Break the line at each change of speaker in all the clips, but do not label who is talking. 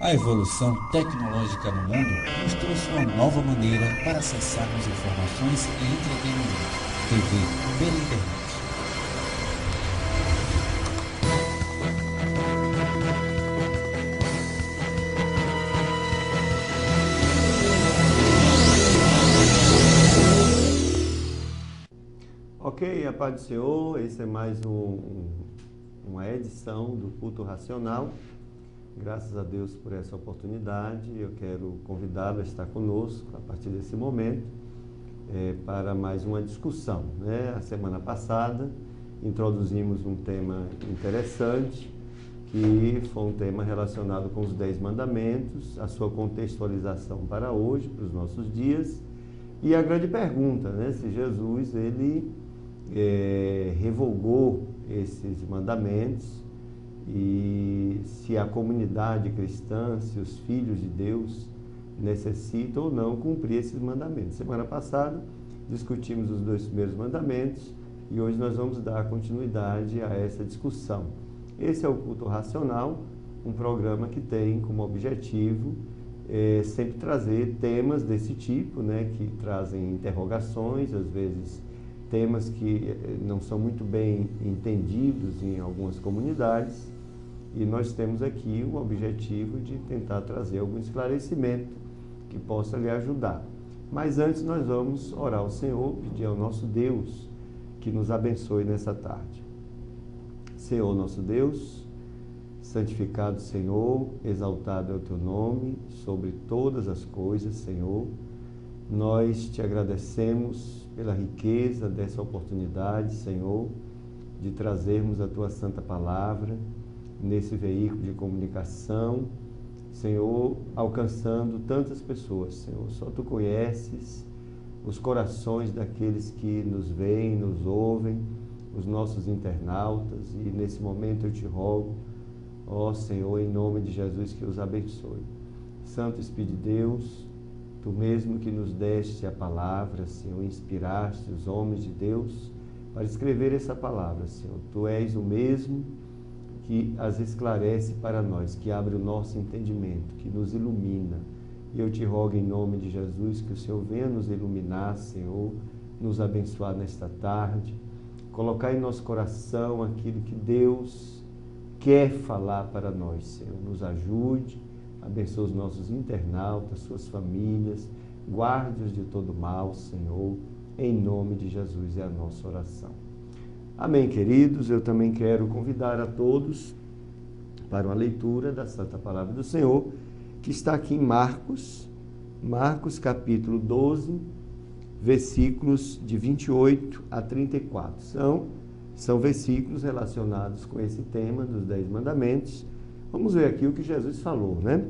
A evolução tecnológica no mundo nos trouxe uma nova maneira para acessarmos informações e entretenimento. TV pela internet.
Ok, a paz do Senhor, esse é mais uma edição do Culto Racional. Graças a Deus por essa oportunidade. Eu quero convidá-lo a estar conosco a partir desse momento para mais uma discussão, né? A semana passada introduzimos um tema interessante, que foi um tema relacionado com os 10 mandamentos, a sua contextualização para hoje, para os nossos dias, e a grande pergunta, né? Se Jesus, ele revogou esses mandamentos, e se a comunidade cristã, se os filhos de Deus necessitam ou não cumprir esses mandamentos. Semana passada discutimos os 2 primeiros mandamentos e hoje nós vamos dar continuidade a essa discussão. Esse é o Culto Racional, um programa que tem como objetivo sempre trazer temas desse tipo, né, que trazem interrogações, às vezes temas que não são muito bem entendidos em algumas comunidades, e nós temos aqui o objetivo de tentar trazer algum esclarecimento que possa lhe ajudar. Mas antes nós vamos orar ao Senhor, pedir ao nosso Deus que nos abençoe nessa tarde. Senhor nosso Deus, santificado Senhor, exaltado é o Teu nome sobre todas as coisas, Senhor. Nós te agradecemos pela riqueza dessa oportunidade, Senhor, de trazermos a Tua Santa Palavra nesse veículo de comunicação, Senhor, alcançando tantas pessoas, Senhor. Só Tu conheces os corações daqueles que nos veem, nos ouvem, os nossos internautas, e nesse momento eu te rogo, ó Senhor, em nome de Jesus, que os abençoe. Santo Espírito de Deus, Tu mesmo que nos deste a palavra, Senhor, inspiraste os homens de Deus para escrever essa palavra, Senhor. Tu és o mesmo que as esclarece para nós, que abre o nosso entendimento, que nos ilumina. E eu te rogo em nome de Jesus que o Senhor venha nos iluminar, Senhor, nos abençoar nesta tarde, colocar em nosso coração aquilo que Deus quer falar para nós, Senhor. Nos ajude, abençoe os nossos internautas, suas famílias, guarde-os de todo mal, Senhor, em nome de Jesus é a nossa oração. Amém, queridos. Eu também quero convidar a todos para uma leitura da Santa Palavra do Senhor, que está aqui em Marcos capítulo 12, versículos de 28 a 34. São versículos relacionados com esse tema dos 10 mandamentos. Vamos ver aqui o que Jesus falou, né?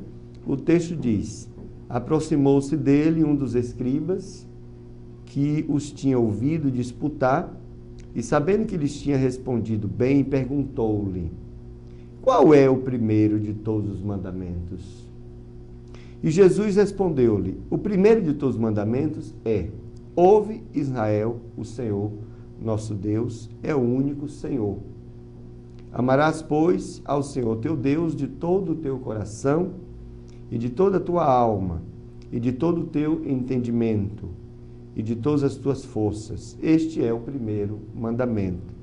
O texto diz: aproximou-se dele um dos escribas que os tinha ouvido disputar, e sabendo que lhes tinha respondido bem, perguntou-lhe: qual é o primeiro de todos os mandamentos? E Jesus respondeu-lhe: o primeiro de todos os mandamentos é: ouve, Israel, o Senhor, nosso Deus, é o único Senhor. Amarás, pois, ao Senhor teu Deus de todo o teu coração, e de toda a tua alma, e de todo o teu entendimento, e de todas as tuas forças. Este é o primeiro mandamento.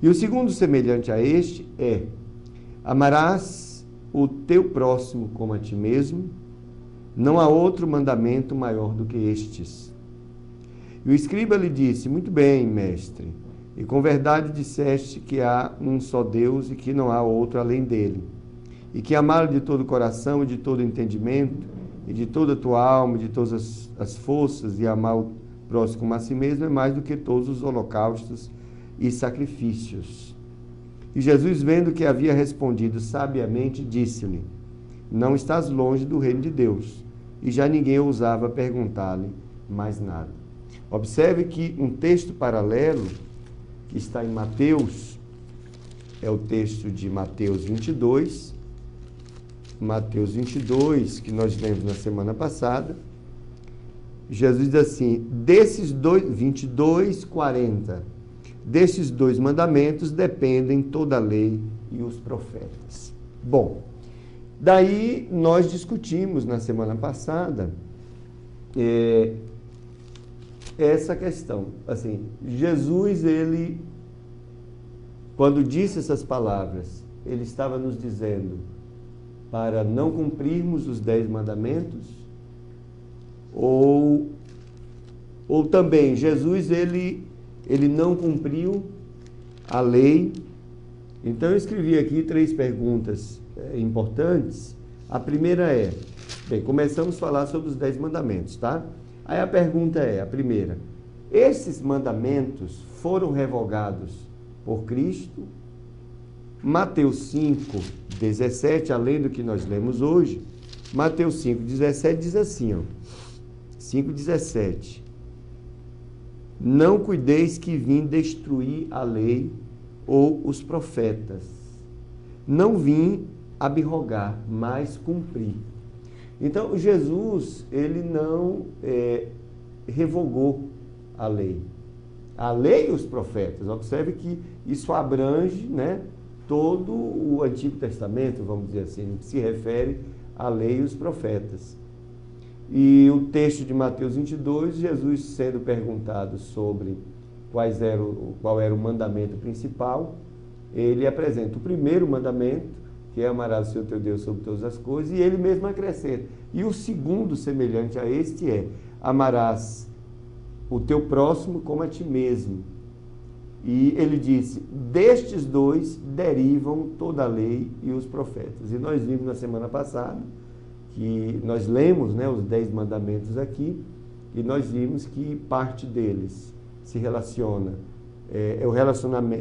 E o segundo, semelhante a este, é: amarás o teu próximo como a ti mesmo. Não há outro mandamento maior do que estes. E o escriba lhe disse: muito bem, mestre, e com verdade disseste que há um só Deus e que não há outro além dele, e que amá-lo de todo o coração e de todo o entendimento, e de toda a tua alma, e de todas as forças, e amar o próximo como a si mesmo, é mais do que todos os holocaustos e sacrifícios. E Jesus, vendo que havia respondido sabiamente, disse-lhe: não estás longe do reino de Deus. E já ninguém ousava perguntar-lhe mais nada. Observe que um texto paralelo que está em Mateus, é o texto de Mateus 22, que nós lemos na semana passada. Jesus diz assim, desses 22:40, desses 2 mandamentos dependem toda a lei e os profetas. Bom, Daí nós discutimos na semana passada essa questão. Assim, Jesus, ele, quando disse essas palavras, ele estava nos dizendo para não cumprirmos os 10 mandamentos? Ou também, Jesus, ele não cumpriu a lei? Então, eu escrevi aqui 3 perguntas importantes. A primeira é, bem, começamos a falar sobre os 10 mandamentos, tá? Aí a pergunta é, a primeira, esses mandamentos foram revogados por Cristo? Mateus 5, 17, além do que nós lemos hoje, Mateus 5, 17 diz assim, ó, 5, 17, não cuideis que vim destruir a lei ou os profetas, não vim abrogar, mas cumprir. Então, Jesus, ele não revogou a lei e os profetas. Observe que isso abrange, né, todo o Antigo Testamento, vamos dizer assim, que se refere à lei e os profetas. E o texto de Mateus 22, Jesus sendo perguntado sobre qual era o mandamento principal, ele apresenta o primeiro mandamento, que é amarás o Senhor teu Deus sobre todas as coisas, e ele mesmo acrescenta. E o segundo, semelhante a este, é amarás o teu próximo como a ti mesmo. E ele disse, destes 2 derivam toda a lei e os profetas. E nós vimos na semana passada, que nós lemos, né, os 10 mandamentos aqui, e nós vimos que parte deles se relaciona,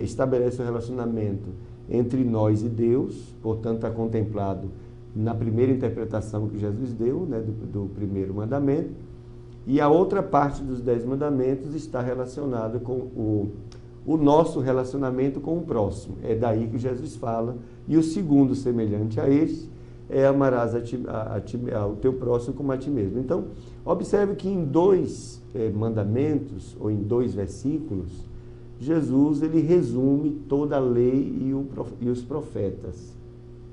estabelece o relacionamento entre nós e Deus, portanto está contemplado na primeira interpretação que Jesus deu, né, do primeiro mandamento, e a outra parte dos 10 mandamentos está relacionada com o nosso relacionamento com o próximo. É daí que Jesus fala. E o segundo, semelhante a este, é amarás ao teu próximo como a ti mesmo. Então, observe que em 2 mandamentos, ou em 2 versículos, Jesus, ele resume toda a lei e os profetas.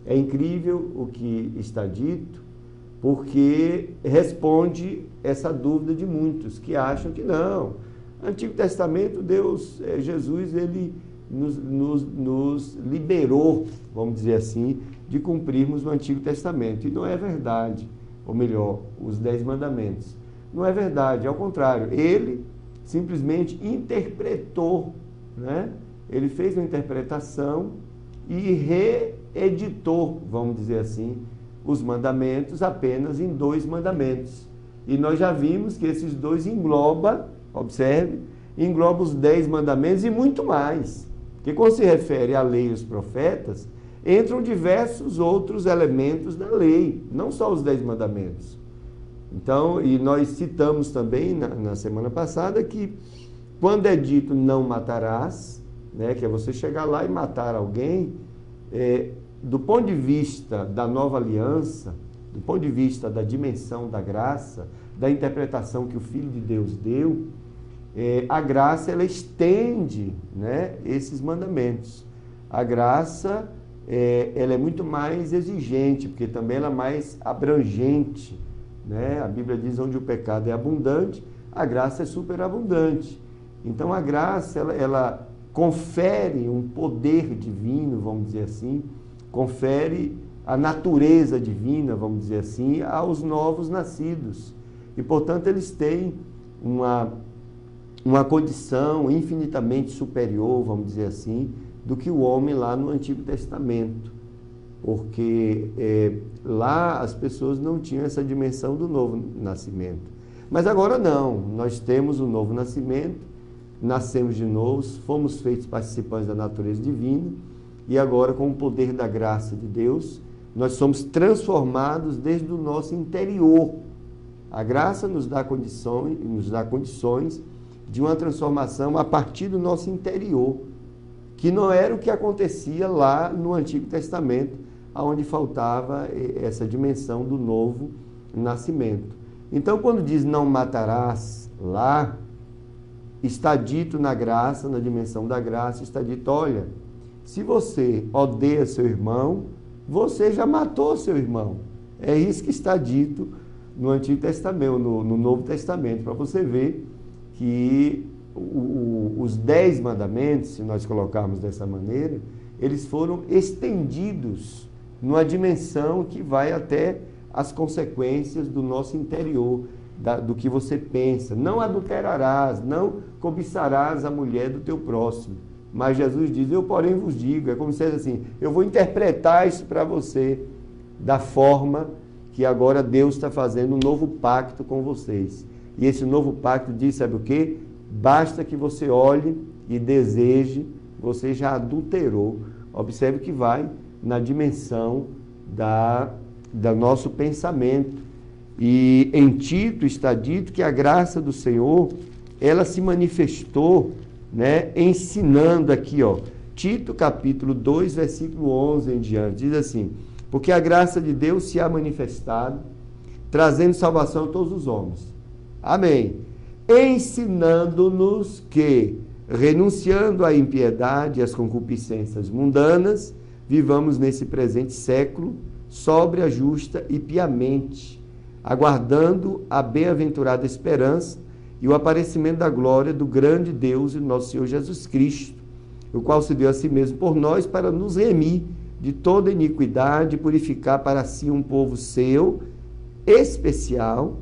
É incrível o que está dito, porque responde essa dúvida de muitos que acham que não. Antigo Testamento, Jesus, ele nos liberou, vamos dizer assim, de cumprirmos o Antigo Testamento. E não é verdade, ou melhor, os 10 mandamentos. Não é verdade, ao contrário, ele simplesmente interpretou, né? Ele fez uma interpretação e reeditou, vamos dizer assim, os mandamentos apenas em 2 mandamentos. E nós já vimos que esses 2 engloba os 10 mandamentos e muito mais. Porque quando se refere à lei e os profetas, entram diversos outros elementos da lei, não só os 10 mandamentos. Então, e nós citamos também na semana passada que quando é dito não matarás, né, que é você chegar lá e matar alguém, do ponto de vista da nova aliança, do ponto de vista da dimensão da graça, da interpretação que o Filho de Deus deu, a graça, ela estende, né, esses mandamentos. A graça, ela é muito mais exigente, porque também ela é mais abrangente, né? A Bíblia diz onde o pecado é abundante, a graça é superabundante. Então a graça, ela confere um poder divino, vamos dizer assim, confere a natureza divina, vamos dizer assim, aos novos nascidos. E, portanto, eles têm uma condição infinitamente superior, vamos dizer assim, do que o homem lá no Antigo Testamento. Porque lá as pessoas não tinham essa dimensão do novo nascimento. Mas agora não, nós temos o novo nascimento, nascemos de novo, fomos feitos participantes da natureza divina, e agora, com o poder da graça de Deus, nós somos transformados desde o nosso interior. A graça nos dá condições de uma transformação a partir do nosso interior, que não era o que acontecia lá no Antigo Testamento, onde faltava essa dimensão do novo nascimento. Então, quando diz não matarás lá, está dito na graça, na dimensão da graça, está dito, olha, se você odeia seu irmão, você já matou seu irmão. É isso que está dito no Antigo Testamento, no Novo Testamento, para você ver que os 10 mandamentos, se nós colocarmos dessa maneira, eles foram estendidos numa dimensão que vai até as consequências do nosso interior, do que você pensa. Não adulterarás, não cobiçarás a mulher do teu próximo. Mas Jesus diz, eu porém vos digo, é como se fosse assim, eu vou interpretar isso para você da forma que agora Deus está fazendo um novo pacto com vocês. E esse novo pacto diz, sabe o quê? Basta que você olhe e deseje, você já adulterou. Observe que vai na dimensão do nosso pensamento. E em Tito está dito que a graça do Senhor, ela se manifestou, né, ensinando aqui, ó, Tito capítulo 2, versículo 11 em diante, diz assim, porque a graça de Deus se há manifestado, trazendo salvação a todos os homens. Amém. Ensinando-nos que, renunciando à impiedade e às concupiscências mundanas, vivamos nesse presente século, sóbria, justa e piamente, aguardando a bem-aventurada esperança e o aparecimento da glória do grande Deus e nosso Senhor Jesus Cristo, o qual se deu a si mesmo por nós para nos remir de toda iniquidade e purificar para si um povo seu, especial,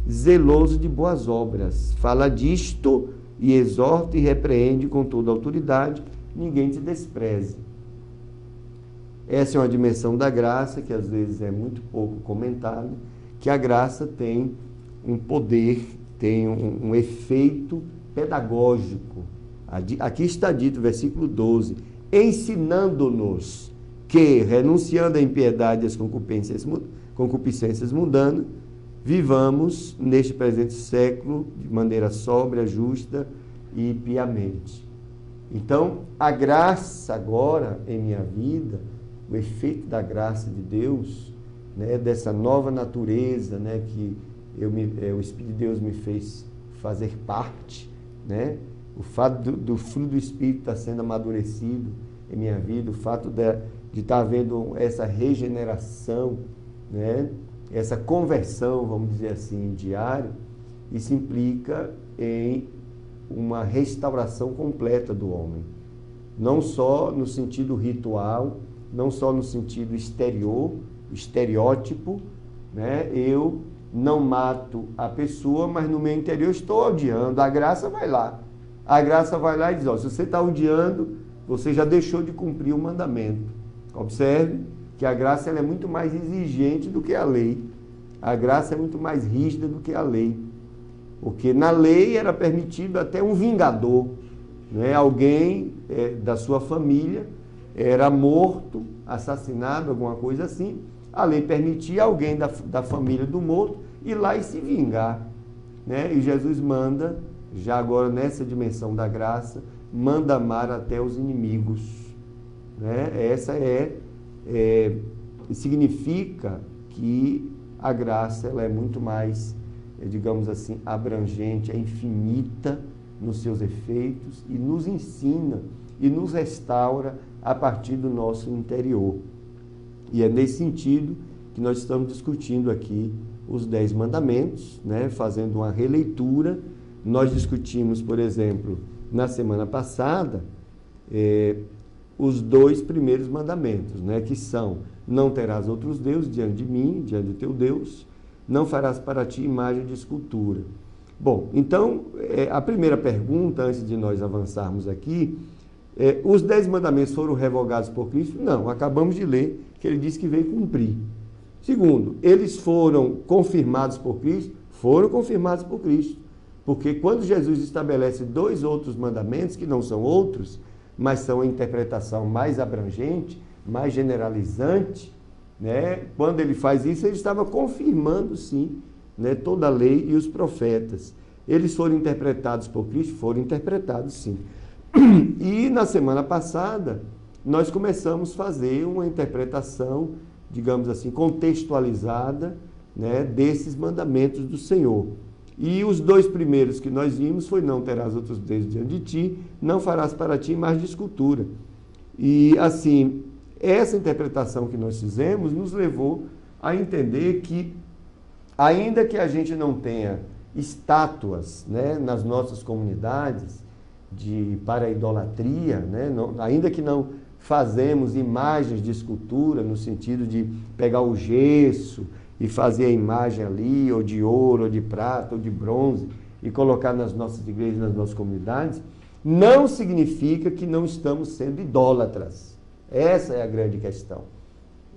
zeloso de boas obras. Fala disto e exorta e repreende com toda autoridade, ninguém te despreze. Essa é uma dimensão da graça que às vezes é muito pouco comentada, que a graça tem um poder, tem um efeito pedagógico. Aqui está dito, versículo 12, ensinando-nos que, renunciando à impiedade e às concupiscências mundanas, vivamos neste presente século de maneira sóbria, justa e piamente. Então, a graça agora em minha vida, o efeito da graça de Deus, né, dessa nova natureza, né, que o Espírito de Deus me fez fazer parte, né, o fato do fruto do Espírito estar sendo amadurecido em minha vida, o fato de estar havendo essa regeneração, né, essa conversão, vamos dizer assim, diária, isso implica em uma restauração completa do homem. Não só no sentido ritual, não só no sentido exterior, estereótipo, né? Eu não mato a pessoa, mas no meu interior estou odiando. A graça vai lá. A graça vai lá e diz, ó, se você está odiando, você já deixou de cumprir o mandamento. Observe que a graça ela é muito mais exigente do que a lei. A graça é muito mais rígida do que a lei. Porque na lei era permitido até um vingador, né? Alguém da sua família era morto, assassinado, alguma coisa assim. A lei permitia alguém da família do morto ir lá e se vingar, né? E Jesus manda, já agora nessa dimensão da graça, manda amar até os inimigos, né? Essa significa que a graça ela é muito mais, digamos assim, abrangente, é infinita nos seus efeitos e nos ensina e nos restaura a partir do nosso interior. E é nesse sentido que nós estamos discutindo aqui os 10 mandamentos, né? Fazendo uma releitura. Nós discutimos, por exemplo, na semana passada, os 2 primeiros mandamentos, né? Que são, não terás outros deuses diante de mim, diante do teu Deus, não farás para ti imagem de escultura. Bom, então, a primeira pergunta, antes de nós avançarmos aqui, os 10 mandamentos foram revogados por Cristo? Não, acabamos de ler que ele disse que veio cumprir. Segundo, eles foram confirmados por Cristo? Foram confirmados por Cristo. Porque quando Jesus estabelece 2 outros mandamentos, que não são outros, mas são a interpretação mais abrangente, mais generalizante, né? Quando ele faz isso, ele estava confirmando, sim, né, toda a lei e os profetas. Eles foram interpretados por Cristo? Foram interpretados, sim. E na semana passada, nós começamos a fazer uma interpretação, digamos assim, contextualizada, né, desses mandamentos do Senhor. E os 2 primeiros que nós vimos foi, não terás outros deuses diante de ti, não farás para ti imagem de escultura. E assim, essa interpretação que nós fizemos nos levou a entender que, ainda que a gente não tenha estátuas, né, nas nossas comunidades para a idolatria, né, ainda que não fazemos imagens de escultura, no sentido de pegar o gesso e fazer a imagem ali, ou de ouro, ou de prata, ou de bronze, e colocar nas nossas igrejas, nas nossas comunidades, não significa que não estamos sendo idólatras. Essa é a grande questão.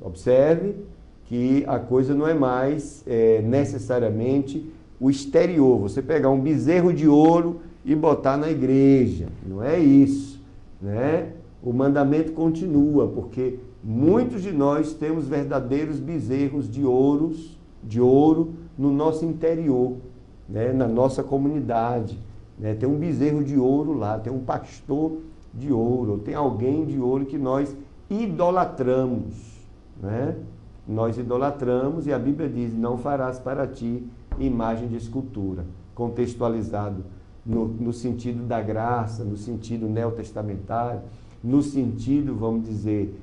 Observe que a coisa não é mais necessariamente o exterior. Você pegar um bezerro de ouro e botar na igreja. Não é isso, né? O mandamento continua, porque muitos de nós temos verdadeiros bezerros de ouro no nosso interior, né? Na nossa comunidade, né? Tem um bezerro de ouro lá, tem um pastor de ouro, tem alguém de ouro que nós idolatramos, né? Nós idolatramos, e a Bíblia diz: não farás para ti imagem de escultura, contextualizado no sentido da graça, no sentido neotestamentário, no sentido, vamos dizer,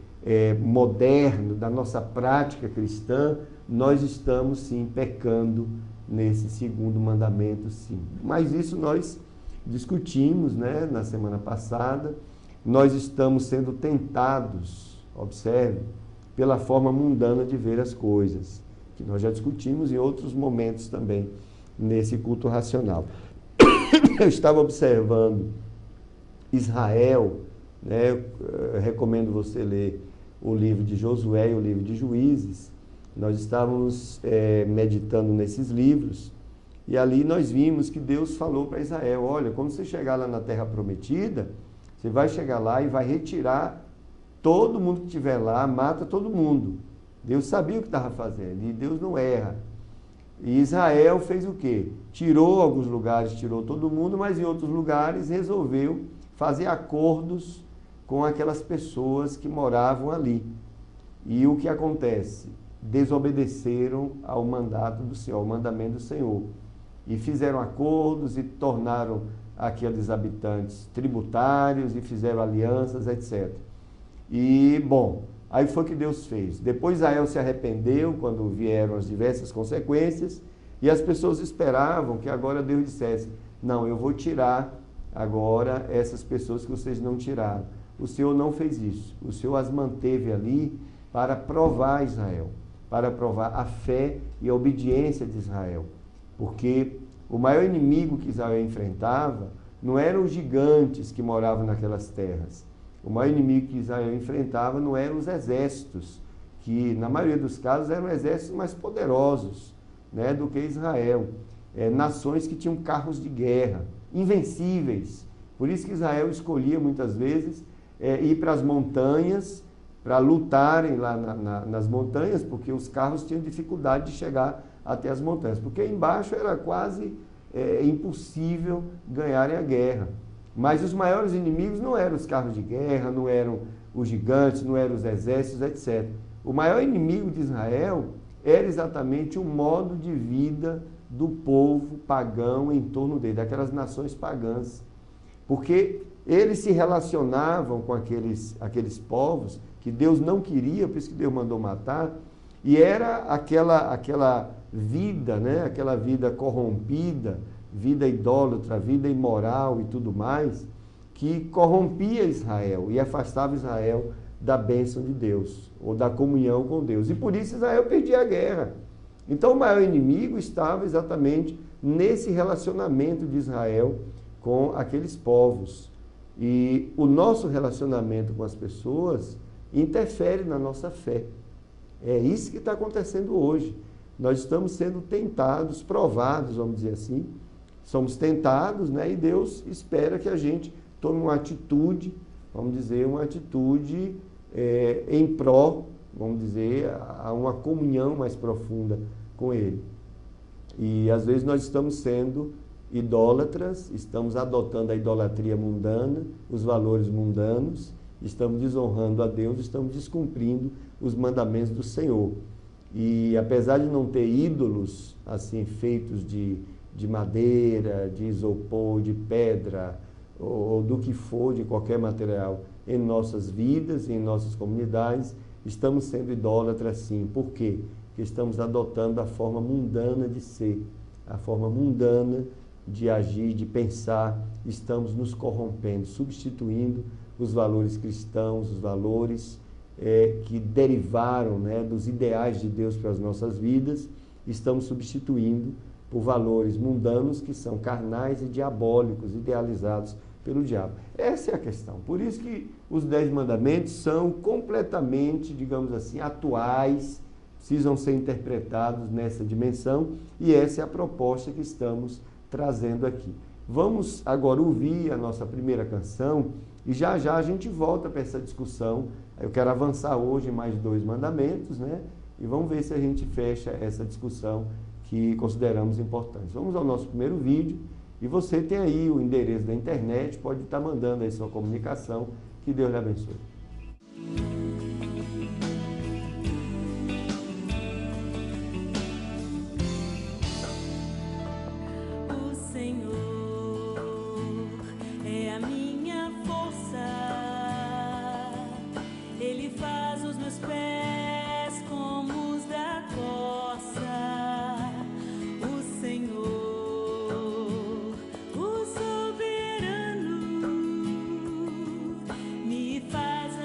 moderno, da nossa prática cristã. Nós estamos sim pecando nesse segundo mandamento, sim. Mas isso nós discutimos, né, na semana passada. Nós estamos sendo tentados, observe, pela forma mundana de ver as coisas, que nós já discutimos em outros momentos também, nesse culto racional. Eu estava observando Israel, né? Eu recomendo você ler o livro de Josué e o livro de Juízes. Nós estávamos meditando nesses livros, e ali nós vimos que Deus falou para Israel: olha, quando você chegar lá na Terra Prometida, você vai chegar lá e vai retirar todo mundo que estiver lá, mata todo mundo. Deus sabia o que estava fazendo, e Deus não erra. E Israel fez o quê? Tirou alguns lugares, tirou todo mundo, mas em outros lugares resolveu fazer acordos com aquelas pessoas que moravam ali. E o que acontece? Desobedeceram ao mandato do Senhor, ao mandamento do Senhor. E fizeram acordos e tornaram aqueles habitantes tributários e fizeram alianças, etc. E, bom, aí foi o que Deus fez. Depois Israel se arrependeu quando vieram as diversas consequências, e as pessoas esperavam que agora Deus dissesse: não, eu vou tirar agora essas pessoas que vocês não tiraram. O Senhor não fez isso. O Senhor as manteve ali para provar Israel, para provar a fé e a obediência de Israel. Porque o maior inimigo que Israel enfrentava não eram os gigantes que moravam naquelas terras. O maior inimigo que Israel enfrentava não eram os exércitos, que na maioria dos casos eram exércitos mais poderosos, né, do que Israel. Nações que tinham carros de guerra, invencíveis. Por isso que Israel escolhia muitas vezes ir para as montanhas, para lutarem lá nas montanhas, porque os carros tinham dificuldade de chegar até as montanhas, porque embaixo era quase impossível ganharem a guerra. Mas os maiores inimigos não eram os carros de guerra, não eram os gigantes, não eram os exércitos, etc. O maior inimigo de Israel era exatamente o modo de vida do povo pagão em torno dele, daquelas nações pagãs. Porque eles se relacionavam com aqueles povos que Deus não queria, por isso que Deus mandou matar, e era aquela vida, né? Aquela vida corrompida, vida idólatra, vida imoral e tudo mais, que corrompia Israel e afastava Israel da bênção de Deus, ou da comunhão com Deus. E por isso Israel perdia a guerra. Então o maior inimigo estava exatamente nesse relacionamento de Israel com aqueles povos. E o nosso relacionamento com as pessoas interfere na nossa fé. É isso que está acontecendo hoje. Nós estamos sendo tentados, provados, vamos dizer assim. Somos tentados, né? E Deus espera que a gente tome uma atitude, vamos dizer, uma atitude em pró, vamos dizer, a uma comunhão mais profunda com Ele. E às vezes nós estamos sendo idólatras, estamos adotando a idolatria mundana, os valores mundanos, estamos desonrando a Deus, estamos descumprindo os mandamentos do Senhor. E apesar de não ter ídolos assim feitos de madeira, de isopor, de pedra, ou do que for, de qualquer material em nossas vidas e em nossas comunidades, estamos sendo idólatras sim. Por quê? Porque estamos adotando a forma mundana de ser, a forma mundana de agir, de pensar, estamos nos corrompendo, substituindo os valores cristãos, os valores que derivaram, né, dos ideais de Deus para as nossas vidas, estamos substituindo por valores mundanos que são carnais e diabólicos, idealizados pelo diabo. Essa é a questão. Por isso que os 10 mandamentos são completamente, digamos assim, atuais, precisam ser interpretados nessa dimensão, e essa é a proposta que estamos trazendo aqui. Vamos agora ouvir a nossa primeira canção e já já a gente volta para essa discussão. Eu quero avançar hoje em mais 2 mandamentos, né? E vamos ver se a gente fecha essa discussão que consideramos importante. Vamos ao nosso primeiro vídeo e você tem aí o endereço da internet, pode estar mandando aí sua comunicação. Que Deus lhe abençoe.
Faz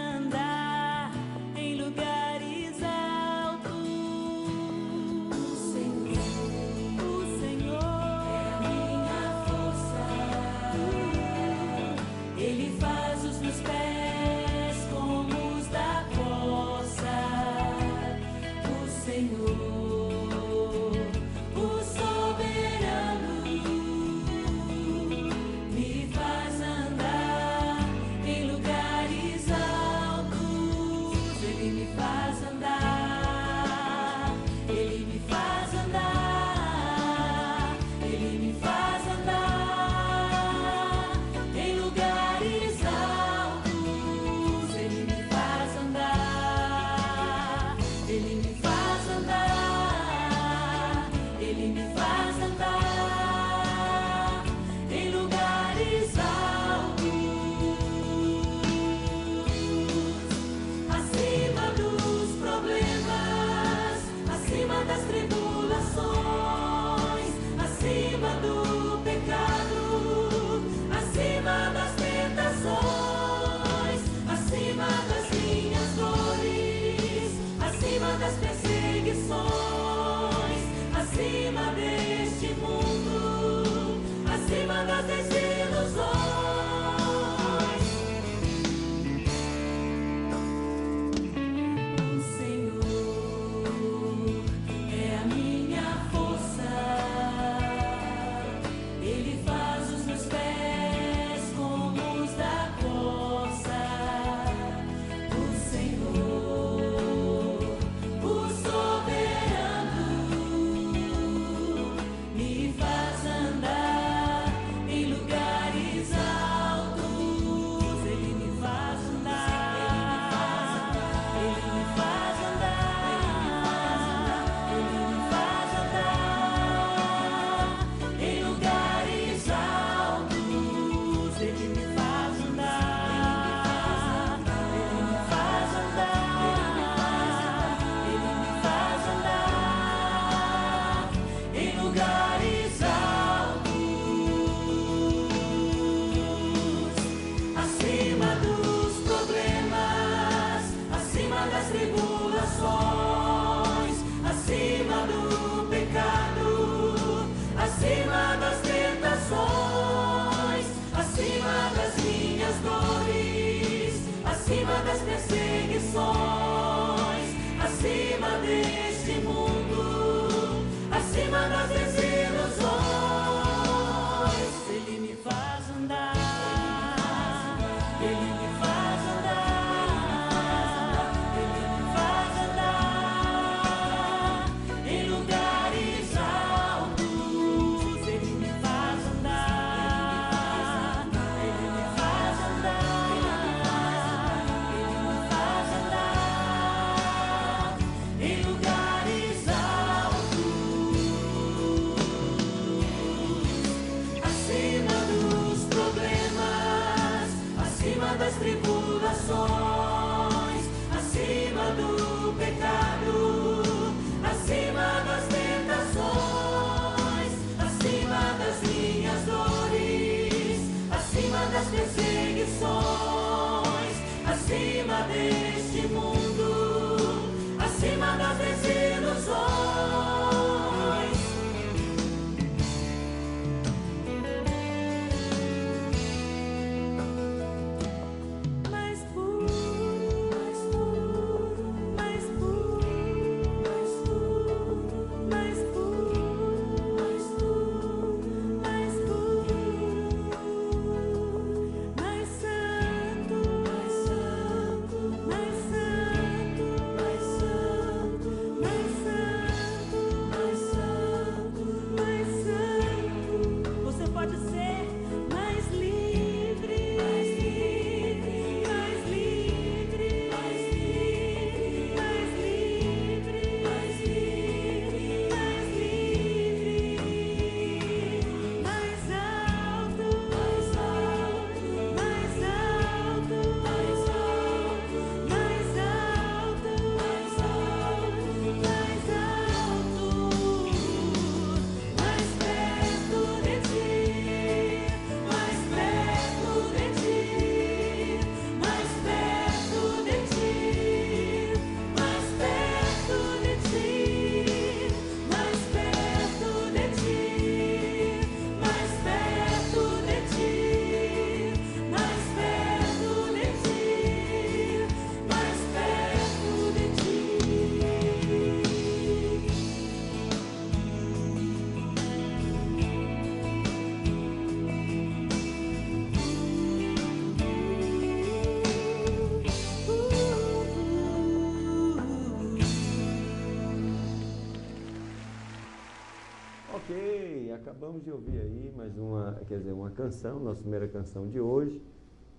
Ok, acabamos de ouvir aí mais uma canção, nossa primeira canção de hoje,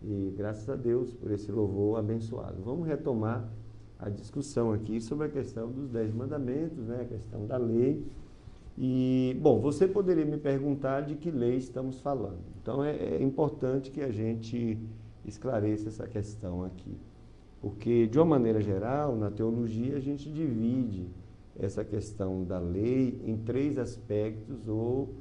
e graças a Deus por esse louvor abençoado. Vamos retomar a discussão aqui sobre a questão dos 10 mandamentos, né, a questão da lei. E, bom, você poderia me perguntar de que lei estamos falando. Então é importante que a gente esclareça essa questão aqui, porque de uma maneira geral, na teologia, a gente divide essa questão da lei em 3 aspectos ou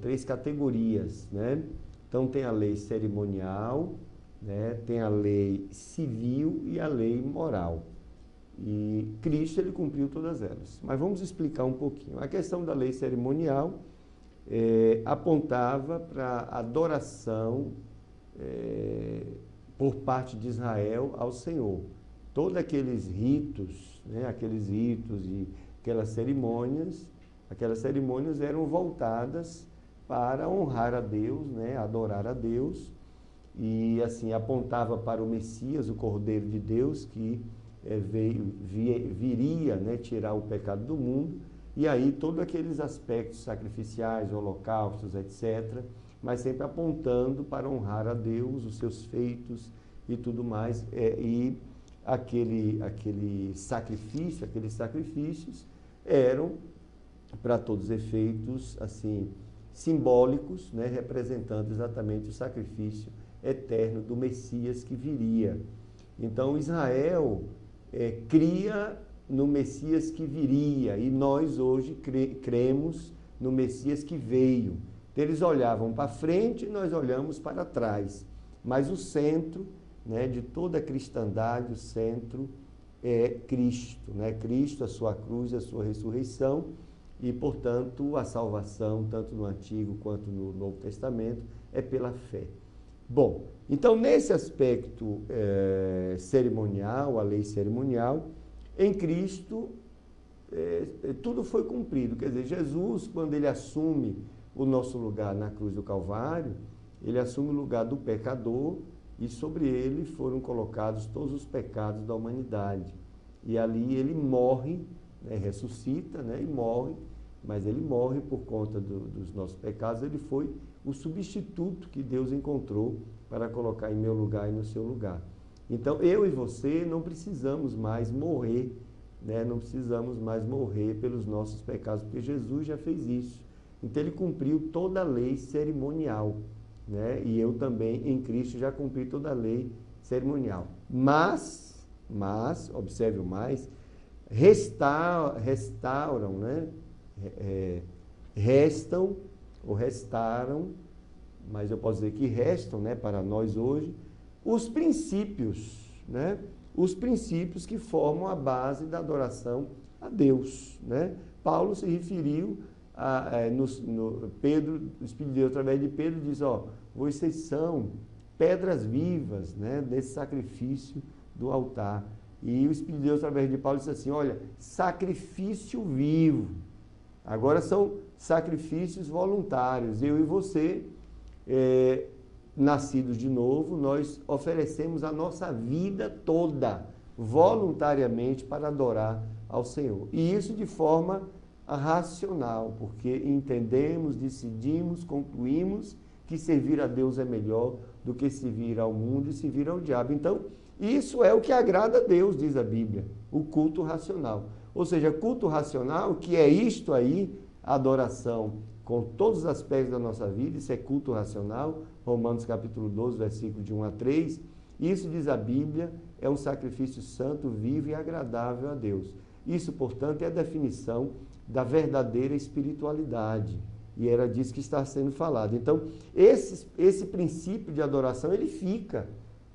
3 categorias, né? Então tem a lei cerimonial, né? Tem a lei civil e a lei moral. E Cristo, ele cumpriu todas elas. Mas vamos explicar um pouquinho. A questão da lei cerimonial apontava para a adoração por parte de Israel ao Senhor. Todos aqueles ritos, né, aqueles ritos e aquelas cerimônias eram voltadas para honrar a Deus, né, adorar a Deus, e assim apontava para o Messias, o Cordeiro de Deus, que viria, né, tirar o pecado do mundo, e aí todos aqueles aspectos sacrificiais, holocaustos, etc., mas sempre apontando para honrar a Deus, os seus feitos e tudo mais, e aqueles sacrifícios eram, para todos os efeitos, assim, simbólicos, né, representando exatamente o sacrifício eterno do Messias que viria. Então, Israel cria no Messias que viria, e nós hoje cremos no Messias que veio. Então, eles olhavam para frente e nós olhamos para trás, mas o centro, né, de toda a cristandade, o centro é Cristo, né? Cristo, a sua cruz, a sua ressurreição, e, portanto, a salvação, tanto no Antigo quanto no Novo Testamento, é pela fé. Bom, então, nesse aspecto cerimonial, a lei cerimonial, em Cristo, tudo foi cumprido. Quer dizer, Jesus, quando ele assume o nosso lugar na cruz do Calvário, ele assume o lugar do pecador, e sobre ele foram colocados todos os pecados da humanidade. E ali ele morre, né, ressuscita, né, e morre, mas ele morre por conta dos nossos pecados. Ele foi o substituto que Deus encontrou para colocar em meu lugar e no seu lugar. Então, eu e você não precisamos mais morrer, né, não precisamos mais morrer pelos nossos pecados, porque Jesus já fez isso. Então, ele cumpriu toda a lei cerimonial, né? E eu também, em Cristo, já cumpri toda a lei cerimonial. Mas, observe o mais, restauram, né? Restam, ou restaram, mas eu posso dizer que restam, né, para nós hoje, os princípios, né? Os princípios que formam a base da adoração a Deus, né? Paulo se referiu Pedro, o Espírito de Deus, através de Pedro, diz, vocês são pedras vivas, né, desse sacrifício do altar. E o Espírito de Deus, através de Paulo, diz assim, olha, sacrifício vivo. Agora são sacrifícios voluntários. Eu e você, nascidos de novo, nós oferecemos a nossa vida toda, voluntariamente, para adorar ao Senhor. E isso de forma racional, porque entendemos, decidimos, concluímos que servir a Deus é melhor do que servir ao mundo e servir ao diabo. Então, isso é o que agrada a Deus, diz a Bíblia, o culto racional. Ou seja, culto racional, que é isto aí, adoração com todos os aspectos da nossa vida, isso é culto racional, Romanos capítulo 12, versículo de 1 a 3, isso, diz a Bíblia, é um sacrifício santo, vivo e agradável a Deus. Isso, portanto, é a definição da verdadeira espiritualidade, e era disso que está sendo falado. Então, esse princípio de adoração, ele fica,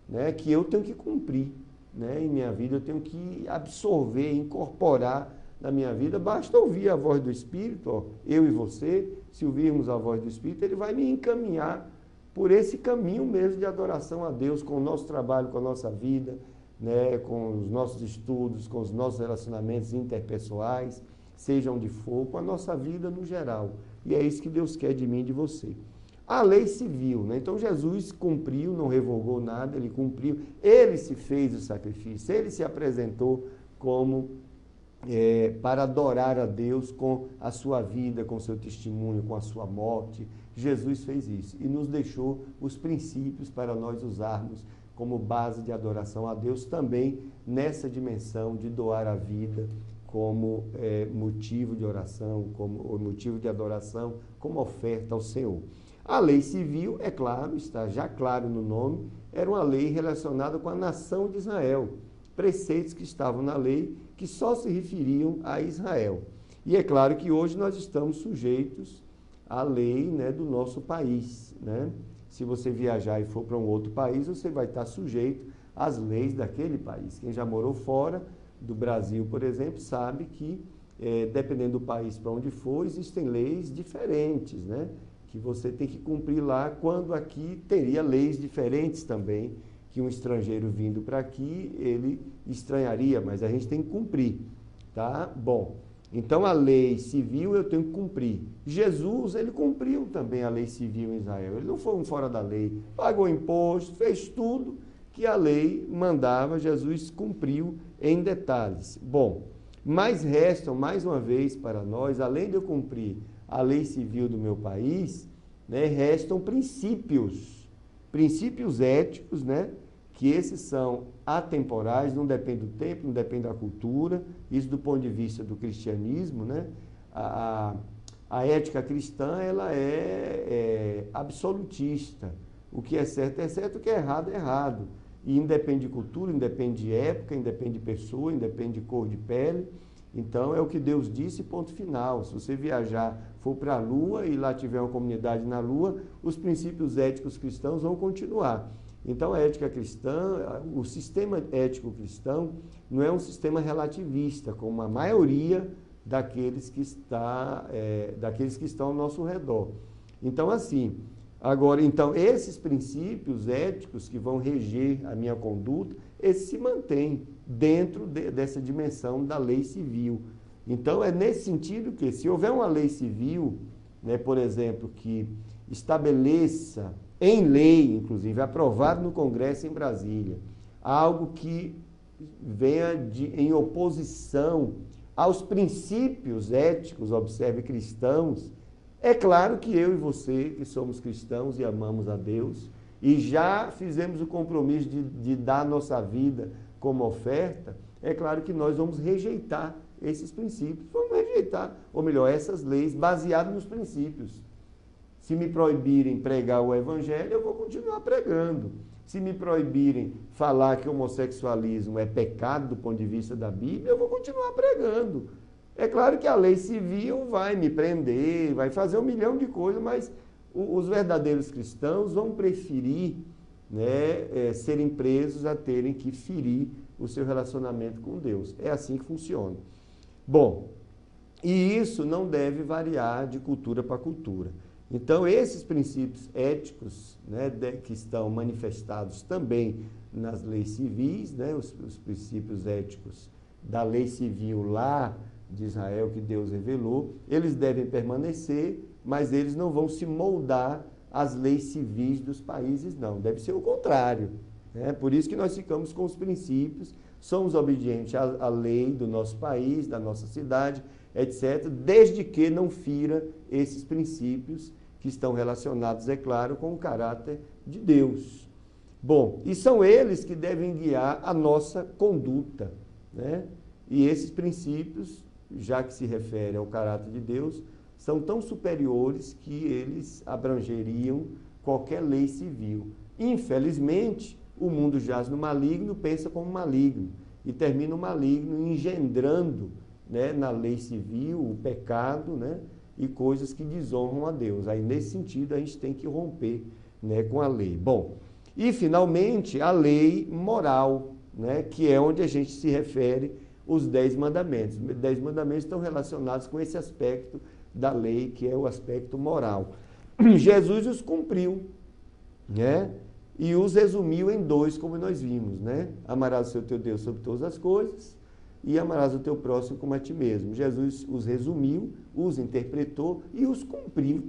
né, que eu tenho que cumprir, né, em minha vida, eu tenho que absorver, incorporar na minha vida. Basta ouvir a voz do Espírito, eu e você, se ouvirmos a voz do Espírito, ele vai me encaminhar por esse caminho mesmo de adoração a Deus, com o nosso trabalho, com a nossa vida, né, com os nossos estudos, com os nossos relacionamentos interpessoais, seja onde for, com a nossa vida no geral. E é isso que Deus quer de mim e de você. A lei civil, né? Então Jesus cumpriu, não revogou nada, ele cumpriu, ele se fez o sacrifício, ele se apresentou como para adorar a Deus com a sua vida, com o seu testemunho, com a sua morte. Jesus fez isso e nos deixou os princípios para nós usarmos como base de adoração a Deus também nessa dimensão de doar a vida como motivo de oração, como motivo de adoração, como oferta ao Senhor. A lei civil, é claro, está já claro no nome, era uma lei relacionada com a nação de Israel. Preceitos que estavam na lei que só se referiam a Israel. E é claro que hoje nós estamos sujeitos à lei, né, do nosso país, né? Se você viajar e for para um outro país, você vai estar sujeito às leis daquele país. Quem já morou fora do Brasil, por exemplo, sabe que, dependendo do país para onde for, existem leis diferentes, né? Que você tem que cumprir lá, quando aqui teria leis diferentes também, que um estrangeiro vindo para aqui, ele estranharia, mas a gente tem que cumprir, tá? Bom, então a lei civil eu tenho que cumprir. Jesus, ele cumpriu também a lei civil em Israel, ele não foi um fora da lei, pagou imposto, fez tudo que a lei mandava, Jesus cumpriu em detalhes. Bom, mas restam, mais uma vez, para nós, além de eu cumprir a lei civil do meu país, né, restam princípios éticos, né, que esses são atemporais, não depende do tempo, não depende da cultura, isso do ponto de vista do cristianismo, né, a ética cristã, ela é absolutista, o que é certo, o que é errado, e independe de cultura, independe de época, independe de pessoa, independe de cor de pele. Então, é o que Deus disse, ponto final. Se você viajar, for para a Lua e lá tiver uma comunidade na Lua, os princípios éticos cristãos vão continuar. Então, a ética cristã, o sistema ético cristão, não é um sistema relativista, como a maioria daqueles que estão ao nosso redor. Então, assim, agora, então, esses princípios éticos que vão reger a minha conduta, esses se mantêm dentro dessa dimensão da lei civil. Então, é nesse sentido que, se houver uma lei civil, né, por exemplo, que estabeleça em lei, inclusive, aprovado no Congresso em Brasília, algo que venha em oposição aos princípios éticos, observe, cristãos, é claro que eu e você, que somos cristãos e amamos a Deus, e já fizemos o compromisso de dar a nossa vida como oferta, é claro que nós vamos rejeitar esses princípios, vamos rejeitar, ou melhor, essas leis baseadas nos princípios. Se me proibirem pregar o evangelho, eu vou continuar pregando. Se me proibirem falar que o homossexualismo é pecado do ponto de vista da Bíblia, eu vou continuar pregando. É claro que a lei civil vai me prender, vai fazer 1 milhão de coisas, mas os verdadeiros cristãos vão preferir, né, serem presos a terem que ferir o seu relacionamento com Deus. É assim que funciona. Bom, e isso não deve variar de cultura para cultura. Então, esses princípios éticos, né, que estão manifestados também nas leis civis, né, os princípios éticos da lei civil lá de Israel que Deus revelou, eles devem permanecer, mas eles não vão se moldar às leis civis dos países, não. Deve ser o contrário, né? Por isso que nós ficamos com os princípios, somos obedientes à lei do nosso país, da nossa cidade, etc., desde que não fira esses princípios que estão relacionados, é claro, com o caráter de Deus. Bom, e são eles que devem guiar a nossa conduta, né? E esses princípios, já que se refere ao caráter de Deus, são tão superiores que eles abrangeriam qualquer lei civil. Infelizmente, o mundo jaz no maligno, pensa como maligno, e termina o maligno engendrando, né, na lei civil o pecado, né, e coisas que desonram a Deus. Aí, nesse sentido, a gente tem que romper, né, com a lei. Bom, e finalmente a lei moral, né, que é onde a gente se refere os 10 mandamentos. Os 10 mandamentos estão relacionados com esse aspecto da lei, que é o aspecto moral. Jesus os cumpriu, né, e os resumiu em 2, como nós vimos, né? Amarás o seu teu Deus sobre todas as coisas e amarás o teu próximo como a ti mesmo. Jesus os resumiu, os interpretou e os cumpriu,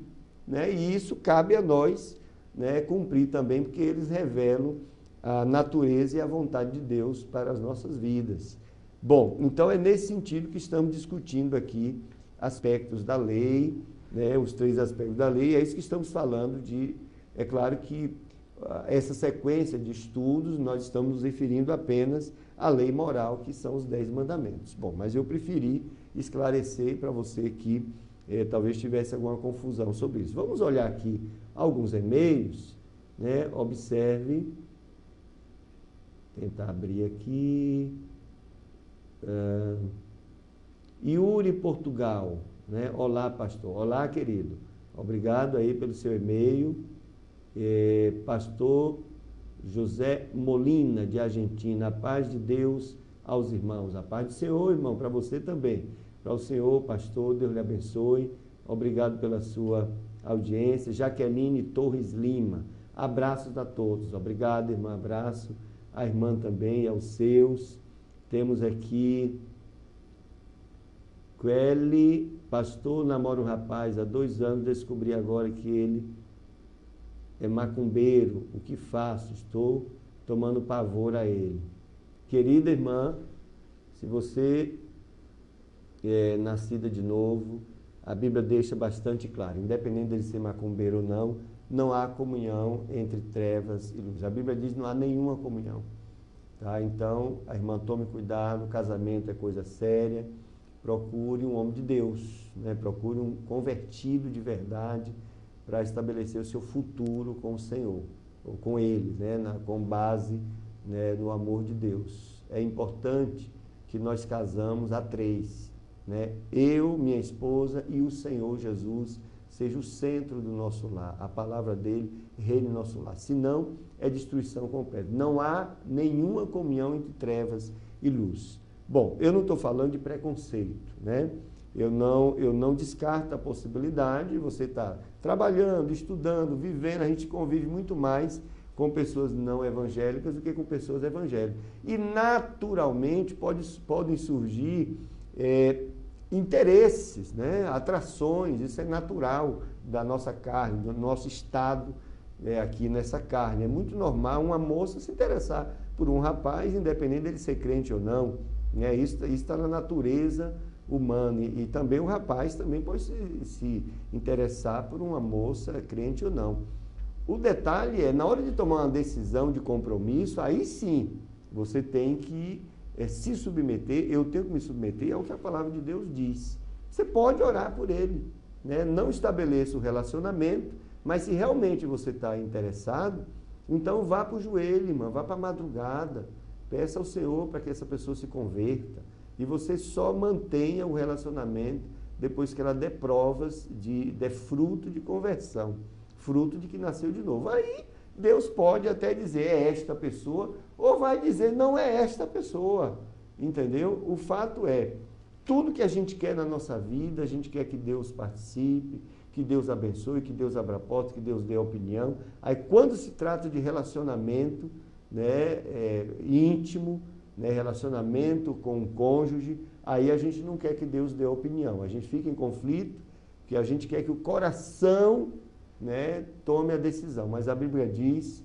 né? E isso cabe a nós, né, cumprir também, porque eles revelam a natureza e a vontade de Deus para as nossas vidas. Bom, então é nesse sentido que estamos discutindo aqui aspectos da lei, né, os 3 aspectos da lei, é isso que estamos falando de... É claro que essa sequência de estudos nós estamos nos referindo apenas à lei moral, que são os 10 mandamentos. Bom, mas eu preferi esclarecer para você que talvez tivesse alguma confusão sobre isso. Vamos olhar aqui alguns e-mails, né? Observe, tentar abrir aqui... Yuri Portugal, né? Olá, pastor. Olá, querido. Obrigado aí pelo seu e-mail. Pastor José Molina, de Argentina. A paz de Deus aos irmãos. A paz do Senhor, irmão, para você também. Para o senhor, pastor, Deus lhe abençoe. Obrigado pela sua audiência. Jaqueline Torres Lima. Abraços a todos. Obrigado, irmã. Abraço. A irmã também, aos seus. Temos aqui, Quelly, pastor, namoro um rapaz há 2 anos, descobri agora que ele é macumbeiro. O que faço? Estou tomando pavor a ele. Querida irmã, se você é nascida de novo, a Bíblia deixa bastante claro, independente dele ser macumbeiro ou não, não há comunhão entre trevas e luz. A Bíblia diz que não há nenhuma comunhão. Tá? Então, a irmã, tome cuidado, casamento é coisa séria, procure um homem de Deus, né? Procure um convertido de verdade para estabelecer o seu futuro com o Senhor, ou com Ele, né? Com base, né, no amor de Deus. É importante que nós casamos a 3, né? Eu, minha esposa e o Senhor Jesus seja o centro do nosso lar, a palavra dele reine no nosso lar. Senão, é destruição completa. Não há nenhuma comunhão entre trevas e luz. Bom, eu não estou falando de preconceito, né? Eu não descarto a possibilidade de você estar trabalhando, estudando, vivendo. A gente convive muito mais com pessoas não evangélicas do que com pessoas evangélicas. E, naturalmente, podem surgir interesses, né? Atrações, isso é natural da nossa carne, do nosso estado aqui nessa carne. É muito normal uma moça se interessar por um rapaz, independente dele ser crente ou não, né? Isso está na natureza humana. E também o rapaz também pode se interessar por uma moça, crente ou não. O detalhe é, na hora de tomar uma decisão de compromisso, aí sim, você tem que se submeter, eu tenho que me submeter ao que a palavra de Deus diz. Você pode orar por ele, né? Não estabeleça o relacionamento, mas se realmente você está interessado, então vá para o joelho, irmã, vá para a madrugada, peça ao Senhor para que essa pessoa se converta, e você só mantenha o relacionamento depois que ela der provas, der fruto de conversão, fruto de que nasceu de novo. Aí Deus pode até dizer, é esta pessoa, ou vai dizer, não é esta pessoa, entendeu? O fato é, tudo que a gente quer na nossa vida, a gente quer que Deus participe, que Deus abençoe, que Deus abra portas, que Deus dê opinião. Aí quando se trata de relacionamento, né, íntimo, né, relacionamento com o cônjuge, aí a gente não quer que Deus dê opinião, a gente fica em conflito, que a gente quer que o coração, né, tome a decisão. Mas a Bíblia diz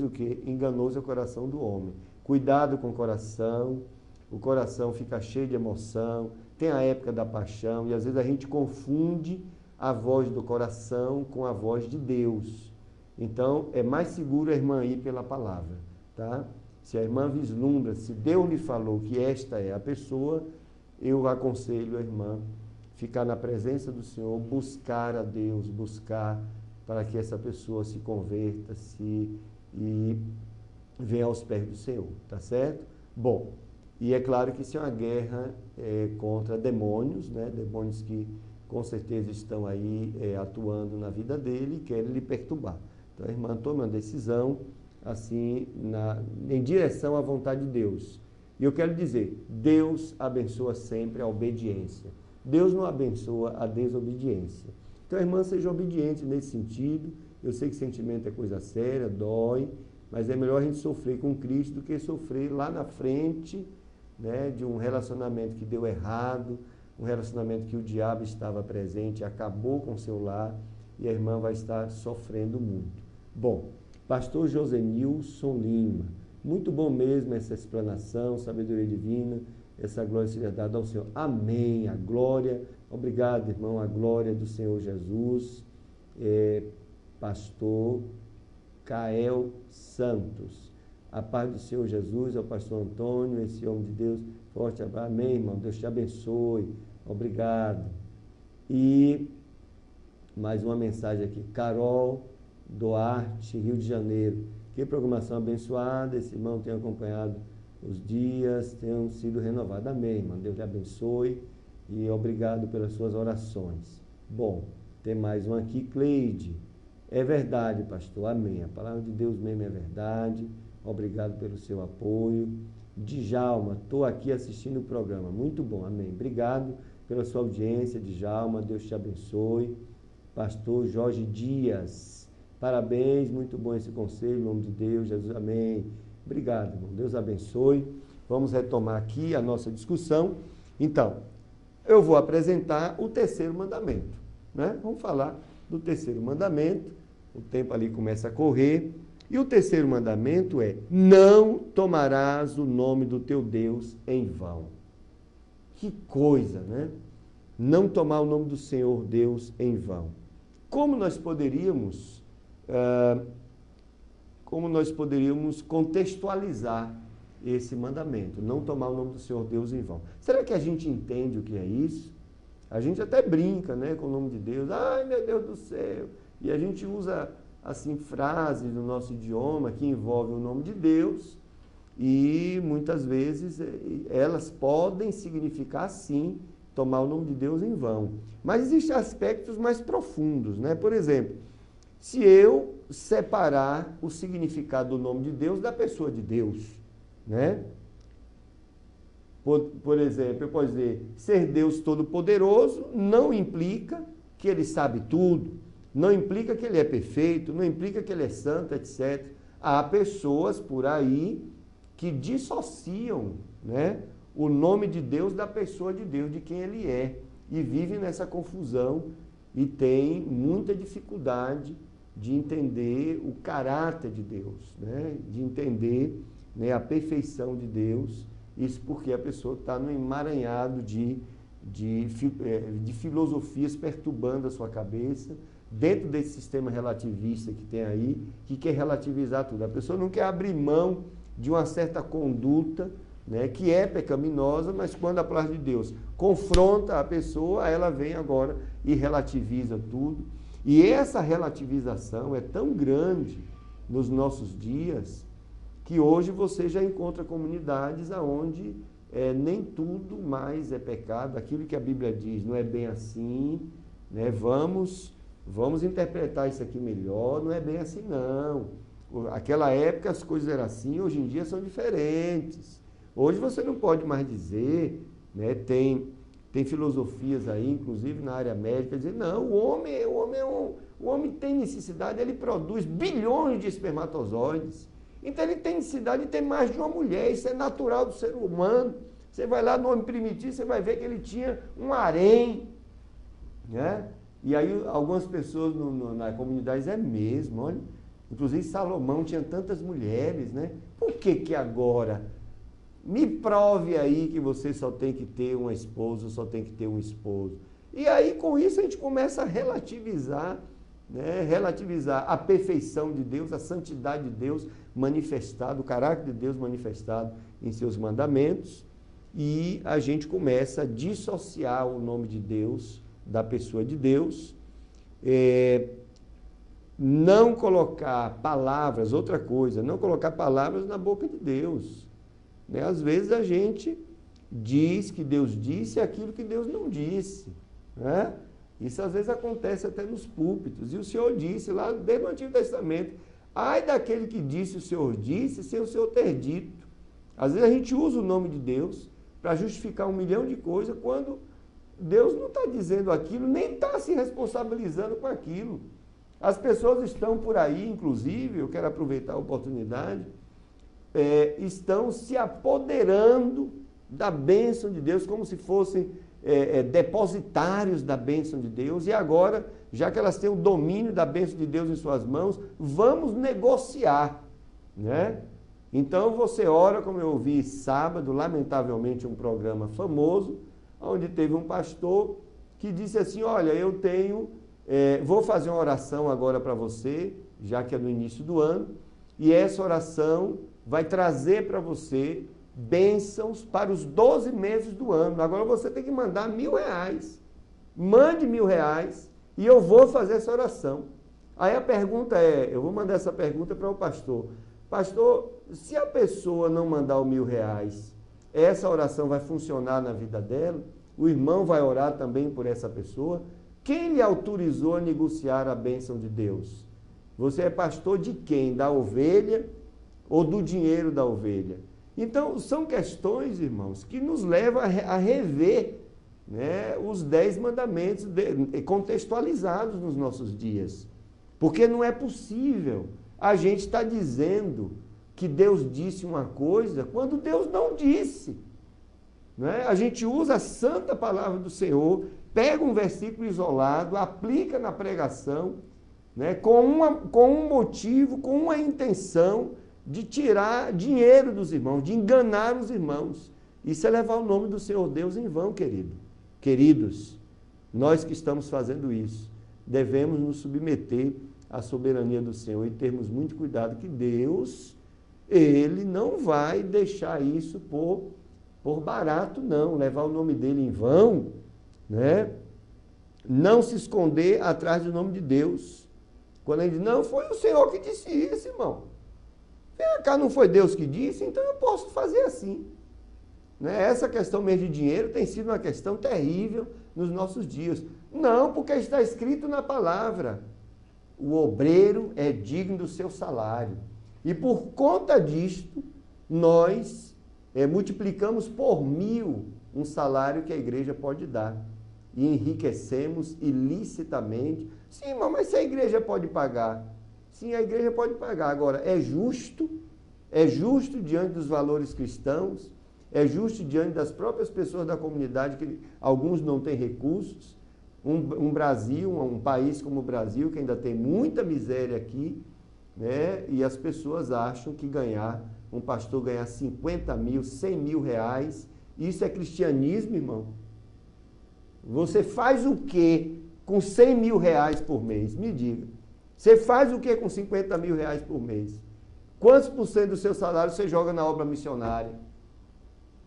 o quê? Enganoso é o coração do homem. Cuidado com o coração fica cheio de emoção, tem a época da paixão, e às vezes a gente confunde a voz do coração com a voz de Deus. Então, é mais seguro a irmã ir pela palavra, tá? Se a irmã vislumbra, se Deus lhe falou que esta é a pessoa, eu aconselho a irmã ficar na presença do Senhor, buscar a Deus, buscar para que essa pessoa se converta e venha aos pés do Senhor, tá certo? Bom, e é claro que isso é uma guerra contra demônios, né? Demônios que com certeza estão aí atuando na vida dele e querem lhe perturbar. Então a irmã toma uma decisão assim, em direção à vontade de Deus. E eu quero dizer, Deus abençoa sempre a obediência. Deus não abençoa a desobediência. Então a irmã seja obediente nesse sentido. Eu sei que sentimento é coisa séria, dói, mas é melhor a gente sofrer com Cristo do que sofrer lá na frente, né, de um relacionamento que deu errado, um relacionamento que o diabo estava presente, acabou com o seu lar, e a irmã vai estar sofrendo muito. Bom, pastor Josenilson Lima, muito bom mesmo essa explanação, sabedoria divina, essa glória seja dada ao Senhor. Amém. A glória, obrigado, irmão, a glória do Senhor Jesus. Pastor Cael Santos. A paz do Senhor Jesus, ao pastor Antônio, esse homem de Deus. Forte abraço. Amém, irmão. Deus te abençoe. Obrigado. E mais uma mensagem aqui. Carol Duarte, Rio de Janeiro. Que programação abençoada. Esse irmão tem acompanhado os dias, tenham sido renovados. Amém, irmão. Deus te abençoe. E obrigado pelas suas orações. Bom, tem mais um aqui. Cleide. É verdade, pastor. Amém. A palavra de Deus mesmo é verdade. Obrigado pelo seu apoio. Djalma, estou aqui assistindo o programa. Muito bom, amém. Obrigado pela sua audiência, Djalma. Deus te abençoe. Pastor Jorge Dias, parabéns, muito bom esse conselho, em nome de Deus, Jesus, amém. Obrigado, irmão. Deus abençoe. Vamos retomar aqui a nossa discussão. Então, eu vou apresentar o terceiro mandamento, né? Vamos falar do terceiro mandamento. O tempo ali começa a correr. E o terceiro mandamento é: não tomarás o nome do teu Deus em vão. Que coisa, né? Não tomar o nome do Senhor Deus em vão. Como nós poderíamos contextualizar esse mandamento? Não tomar o nome do Senhor Deus em vão. Será que a gente entende o que é isso? A gente até brinca, né, com o nome de Deus. Ai, meu Deus do céu! E a gente usa assim frases no nosso idioma que envolvem o nome de Deus e muitas vezes elas podem significar sim tomar o nome de Deus em vão. Mas existem aspectos mais profundos, né? Por exemplo, se eu separar o significado do nome de Deus da pessoa de Deus, né? Por exemplo, eu posso dizer, ser Deus Todo-Poderoso não implica que Ele sabe tudo, não implica que Ele é perfeito, não implica que Ele é santo, etc. Há pessoas por aí que dissociam, né, o nome de Deus da pessoa de Deus, de quem Ele é, e vivem nessa confusão e têm muita dificuldade de entender o caráter de Deus, né, de entender, né, a perfeição de Deus. Isso porque a pessoa está no emaranhado de filosofias perturbando a sua cabeça, dentro desse sistema relativista que tem aí, que quer relativizar tudo. A pessoa não quer abrir mão de uma certa conduta, né, que é pecaminosa, mas quando a palavra de Deus confronta a pessoa, ela vem agora e relativiza tudo. E essa relativização é tão grande nos nossos dias que hoje você já encontra comunidades onde nem tudo mais é pecado. Aquilo que a Bíblia diz não é bem assim, né? Vamos interpretar isso aqui melhor, não é bem assim não. Aquela época as coisas eram assim, hoje em dia são diferentes. Hoje você não pode mais dizer, né, tem filosofias aí, inclusive na área médica, dizer, não, o homem tem necessidade, ele produz bilhões de espermatozoides. Então ele tem necessidade de ter mais de uma mulher, isso é natural do ser humano. Você vai lá no homem primitivo, você vai ver que ele tinha um harém, né? E aí algumas pessoas na comunidade dizem, é mesmo, olha, inclusive Salomão tinha tantas mulheres, né? Por que agora? Me prove aí que você só tem que ter uma esposa, só tem que ter um esposo. E aí com isso a gente começa a relativizar, né? Relativizar a perfeição de Deus, a santidade de Deus manifestado, o caráter de Deus manifestado em seus mandamentos, e a gente começa a dissociar o nome de Deus da pessoa de Deus, não colocar palavras, outra coisa, não colocar palavras na boca de Deus, né? Às vezes a gente diz que Deus disse aquilo que Deus não disse, né? Isso às vezes acontece até nos púlpitos, e o Senhor disse lá desde o Antigo Testamento, ai daquele que disse o Senhor disse, sem o Senhor ter dito. Às vezes a gente usa o nome de Deus para justificar 1 milhão de coisas, quando Deus não está dizendo aquilo, nem está se responsabilizando com aquilo. As pessoas estão por aí, inclusive, eu quero aproveitar a oportunidade, estão se apoderando da bênção de Deus, como se fossem depositários da bênção de Deus, e agora, já que elas têm o domínio da bênção de Deus em suas mãos, vamos negociar, né? Então você ora, como eu ouvi sábado, lamentavelmente um programa famoso, onde teve um pastor que disse assim, olha, eu tenho, vou fazer uma oração agora para você, já que é no início do ano, e essa oração vai trazer para você bênçãos para os 12 meses do ano. Agora você tem que mandar R$1.000. Mande R$1.000 e eu vou fazer essa oração. Aí a pergunta eu vou mandar essa pergunta para o pastor. Pastor, se a pessoa não mandar o R$1.000, essa oração vai funcionar na vida dela? O irmão vai orar também por essa pessoa? Quem lhe autorizou a negociar a bênção de Deus? Você é pastor de quem? Da ovelha ou do dinheiro da ovelha? Então, são questões, irmãos, que nos levam a rever, né, os 10 mandamentos contextualizados nos nossos dias. Porque não é possível a gente estar dizendo que Deus disse uma coisa quando Deus não disse. Né? A gente usa a santa palavra do Senhor, pega um versículo isolado, aplica na pregação, né, com um motivo, com uma intenção de tirar dinheiro dos irmãos, de enganar os irmãos. Isso é levar o nome do Senhor Deus em vão, querido. Queridos, nós que estamos fazendo isso, devemos nos submeter à soberania do Senhor e termos muito cuidado que Deus, Ele não vai deixar isso por barato, não. Levar o nome dEle em vão, né? Não se esconder atrás do nome de Deus. Quando ele diz, não, foi o Senhor que disse isso, irmão. Vem cá, não foi Deus que disse, então eu posso fazer assim. Né? Essa questão mesmo de dinheiro tem sido uma questão terrível nos nossos dias. Não, porque está escrito na palavra, o obreiro é digno do seu salário. E por conta disto, nós multiplicamos por 1.000 um salário que a igreja pode dar. E enriquecemos ilicitamente. Sim, irmão, mas se a igreja pode pagar? Sim, a igreja pode pagar. Agora, é justo diante dos valores cristãos, é justo diante das próprias pessoas da comunidade, que alguns não têm recursos. Um país como o Brasil, que ainda tem muita miséria aqui, né? E as pessoas acham que um pastor ganhar 50 mil, 100 mil reais, isso é cristianismo, irmão? Você faz o quê com 100 mil reais por mês? Me diga. Você faz o quê com 50 mil reais por mês? Quantos por cento do seu salário você joga na obra missionária?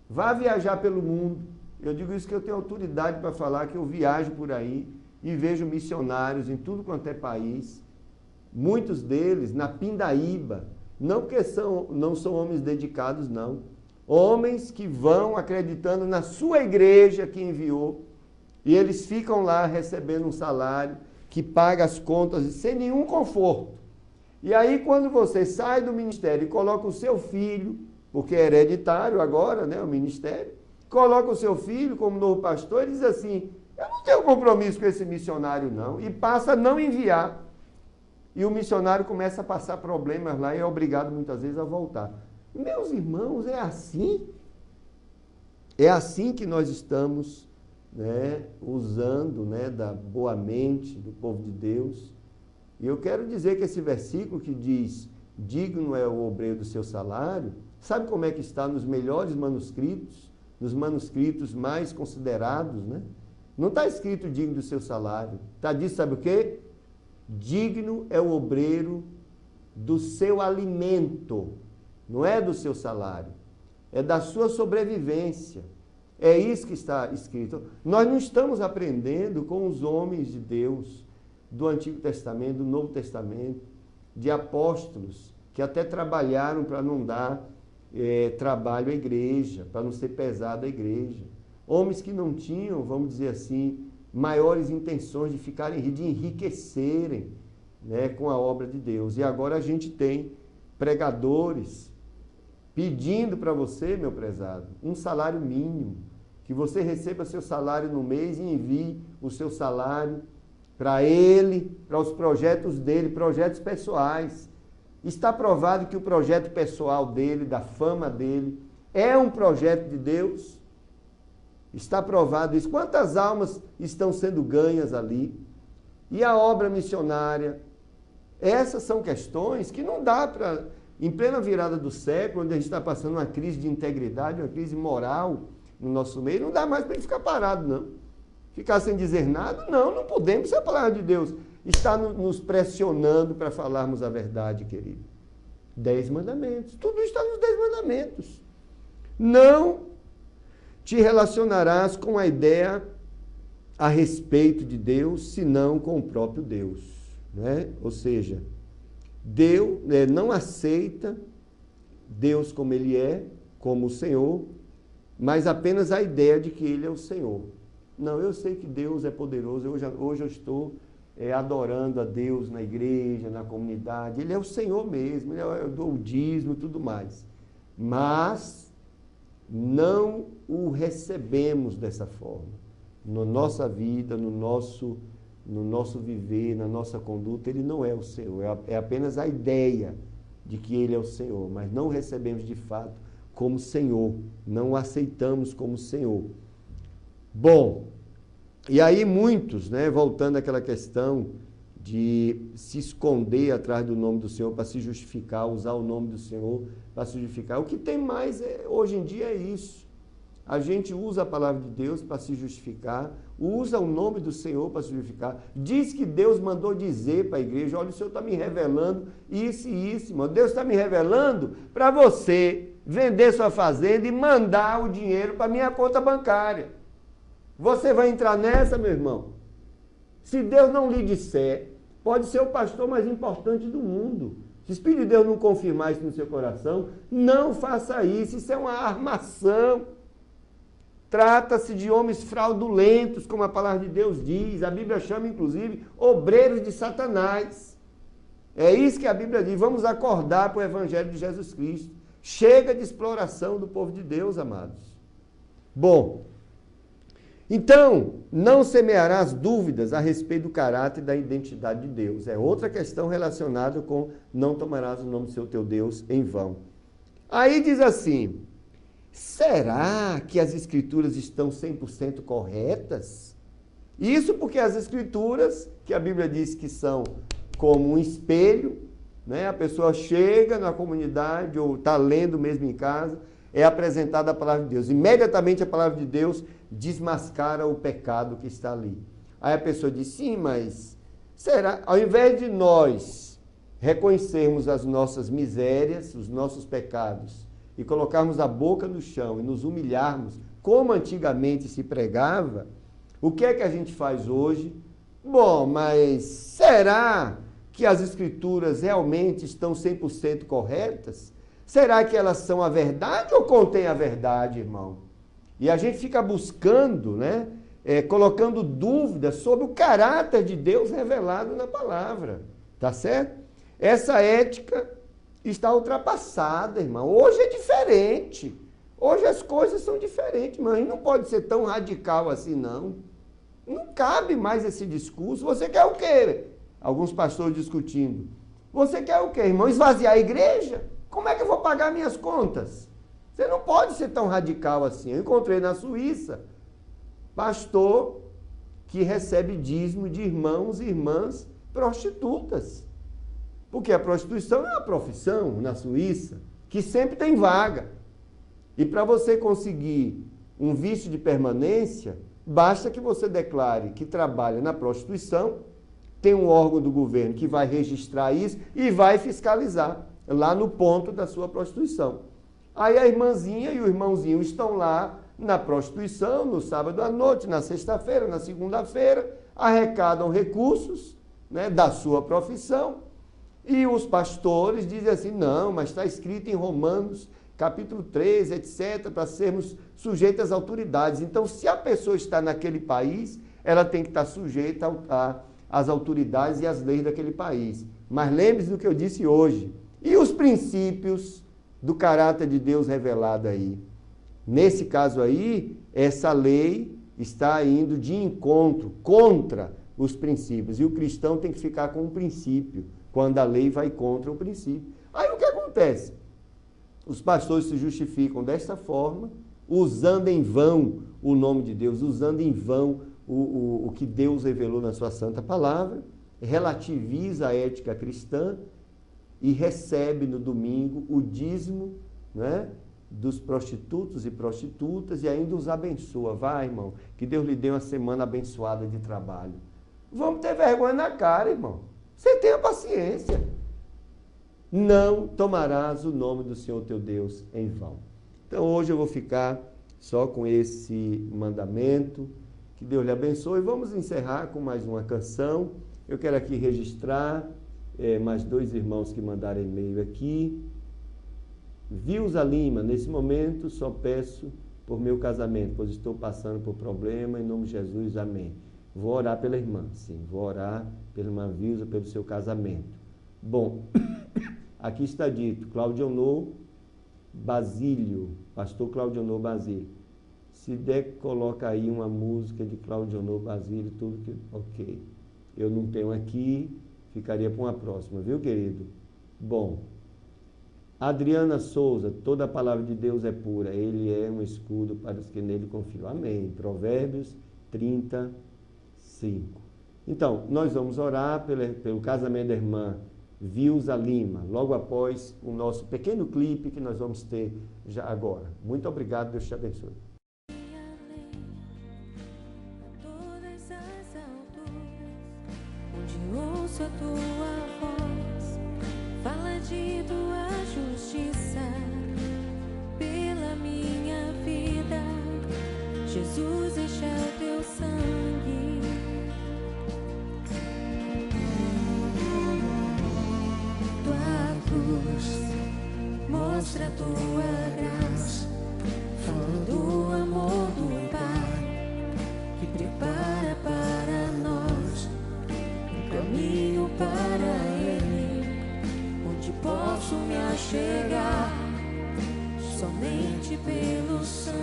Vá viajar pelo mundo. Eu digo isso que eu tenho autoridade para falar, que eu viajo por aí e vejo missionários em tudo quanto é país. Muitos deles na pindaíba. Não porque não são homens dedicados, não. Homens que vão acreditando na sua igreja que enviou. E eles ficam lá recebendo um salário que paga as contas sem nenhum conforto. E aí, quando você sai do ministério e coloca o seu filho, porque é hereditário agora, né, o ministério, coloca o seu filho como novo pastor e diz assim, eu não tenho compromisso com esse missionário, não. E passa a não enviar. E o missionário começa a passar problemas lá e é obrigado muitas vezes a voltar. Meus irmãos, é assim? É assim que nós estamos, né, usando, né, da boa mente do povo de Deus. E eu quero dizer que esse versículo que diz, digno é o obreiro do seu salário, sabe como é que está nos melhores manuscritos, nos manuscritos mais considerados, né? Não está escrito digno do seu salário. Está dito, sabe o quê? Digno é o obreiro do seu alimento, não é do seu salário, é da sua sobrevivência. É isso que está escrito. Nós não estamos aprendendo com os homens de Deus do Antigo Testamento, do Novo Testamento, de apóstolos que até trabalharam para não dar trabalho à igreja, para não ser pesado à igreja. Homens que não tinham, vamos dizer assim, maiores intenções de de enriquecerem, né, com a obra de Deus. E agora a gente tem pregadores pedindo para você, meu prezado, um salário mínimo, que você receba seu salário no mês e envie o seu salário para ele, para os projetos dele, projetos pessoais. Está provado que o projeto pessoal dele, da fama dele, é um projeto de Deus? Está provado isso. Quantas almas estão sendo ganhas ali? E a obra missionária? Essas são questões que não dá para em plena virada do século, onde a gente está passando uma crise de integridade, uma crise moral no nosso meio, não dá mais para a gente ficar parado, não. Ficar sem dizer nada? Não podemos. Se a palavra de Deus está nos pressionando para falarmos a verdade, querido. 10 mandamentos. Tudo está nos 10 mandamentos. Não te relacionarás com a ideia a respeito de Deus, senão com o próprio Deus. Né? Ou seja, Deus não aceita Deus como Ele é, como o Senhor, mas apenas a ideia de que Ele é o Senhor. Não, eu sei que Deus é poderoso, hoje eu estou adorando a Deus na igreja, na comunidade, Ele é o Senhor mesmo, eu dou o dízimo e tudo mais. Mas não o recebemos dessa forma. Na nossa vida, no nosso viver, na nossa conduta, Ele não é o Senhor, é apenas a ideia de que Ele é o Senhor, mas não o recebemos de fato como Senhor, não o aceitamos como Senhor. Bom, e aí muitos, voltando àquela questão de se esconder atrás do nome do Senhor para se justificar, usar o nome do Senhor para se justificar. O que tem mais hoje em dia é isso. A gente usa a palavra de Deus para se justificar, usa o nome do Senhor para se justificar, diz que Deus mandou dizer para a igreja, olha, o Senhor está me revelando isso e isso, irmão. Deus está me revelando para você vender sua fazenda e mandar o dinheiro para a minha conta bancária. Você vai entrar nessa, meu irmão? Se Deus não lhe disser, pode ser o pastor mais importante do mundo. Se o Espírito de Deus não confirmar isso no seu coração, não faça isso. Isso é uma armação. Trata-se de homens fraudulentos, como a palavra de Deus diz. A Bíblia chama, inclusive, obreiros de Satanás. É isso que a Bíblia diz. Vamos acordar para o Evangelho de Jesus Cristo. Chega de exploração do povo de Deus, amados. Bom, então, não semearás dúvidas a respeito do caráter e da identidade de Deus. É outra questão relacionada com não tomarás o nome do seu teu Deus em vão. Aí diz assim, será que as Escrituras estão 100% corretas? Isso porque as Escrituras, que a Bíblia diz que são como um espelho, a pessoa chega na comunidade ou está lendo mesmo em casa, é apresentada a palavra de Deus. Imediatamente a palavra de Deus desmascara o pecado que está ali. Aí a pessoa diz, sim, mas será? Ao invés de nós reconhecermos as nossas misérias, os nossos pecados, e colocarmos a boca no chão e nos humilharmos, como antigamente se pregava, o que é que a gente faz hoje? Bom, mas será que as Escrituras realmente estão 100% corretas? Será que elas são a verdade ou contêm a verdade, irmão? E a gente fica buscando, colocando dúvidas sobre o caráter de Deus revelado na palavra, tá certo? Essa ética está ultrapassada, irmão. Hoje é diferente. Hoje as coisas são diferentes, mas não pode ser tão radical assim, não. Não cabe mais esse discurso. Você quer o quê? Alguns pastores discutindo. Você quer o quê, irmão? Esvaziar a igreja? Como é que eu vou pagar minhas contas? Você não pode ser tão radical assim. Eu encontrei na Suíça pastor que recebe dízimo de irmãos e irmãs prostitutas. Porque a prostituição é uma profissão na Suíça que sempre tem vaga. E para você conseguir um visto de permanência, basta que você declare que trabalha na prostituição, tem um órgão do governo que vai registrar isso e vai fiscalizar lá no ponto da sua prostituição. Aí a irmãzinha e o irmãozinho estão lá na prostituição, no sábado à noite, na sexta-feira, na segunda-feira, arrecadam recursos da sua profissão, e os pastores dizem assim, não, mas está escrito em Romanos, capítulo 13, etc., para sermos sujeitos às autoridades. Então, se a pessoa está naquele país, ela tem que estar sujeita às autoridades e às leis daquele país. Mas lembre-se do que eu disse hoje. E os princípios do caráter de Deus revelado aí? Nesse caso aí, essa lei está indo de encontro, contra os princípios. E o cristão tem que ficar com um princípio, quando a lei vai contra o princípio. Aí o que acontece? Os pastores se justificam desta forma, usando em vão o nome de Deus, usando em vão o que Deus revelou na sua santa palavra, relativiza a ética cristã, e recebe no domingo o dízimo, né, dos prostitutos e prostitutas e ainda os abençoa. Vai, irmão, que Deus lhe dê uma semana abençoada de trabalho. Vamos ter vergonha na cara, irmão. Você tenha paciência. Não tomarás o nome do Senhor teu Deus em vão. Então hoje eu vou ficar só com esse mandamento. Que Deus lhe abençoe. Vamos encerrar com mais uma canção. Eu quero aqui registrar mais 2 irmãos que mandaram e-mail aqui. Vilza Lima, nesse momento só peço por meu casamento, pois estou passando por problema, em nome de Jesus, amém. Vou orar pela irmã, sim, vou orar pela irmã Vilza, pelo seu casamento. Bom, aqui está dito, Claudionor Basílio, pastor Claudionor Basílio. Se der, coloca aí uma música de Claudionor Basílio, tudo que... Ok. Eu não tenho aqui, ficaria para uma próxima, viu, querido? Bom, Adriana Souza, toda a palavra de Deus é pura, ele é um escudo para os que nele confiam. Amém. Provérbios 35. Então, nós vamos orar pelo casamento da irmã Vilza Lima, logo após o nosso pequeno clipe que nós vamos ter já agora. Muito obrigado, Deus te abençoe.
Ouço a tua voz, fala de tua justiça pela minha vida. Jesus, deixa o teu sangue. Tua cruz mostra a tua graça, fala do amor do Pai que prepara para nós caminho para Ele, onde posso me achegar somente pelo sangue.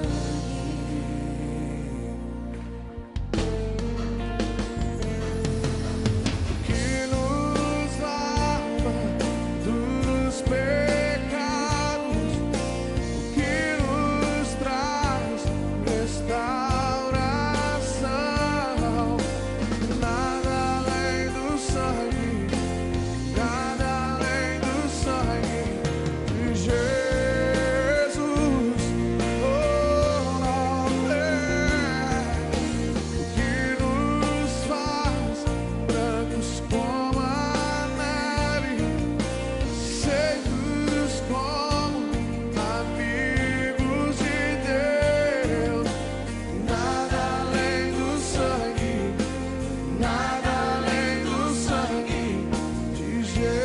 Que nos lava dos pecados, que nos traz restauração. Nada além do sangue, nada além do sangue de Jesus. Oh, que nos faz brancos como a neve, secos como amigos de Deus. Nada além do sangue, nada além do sangue de Jesus.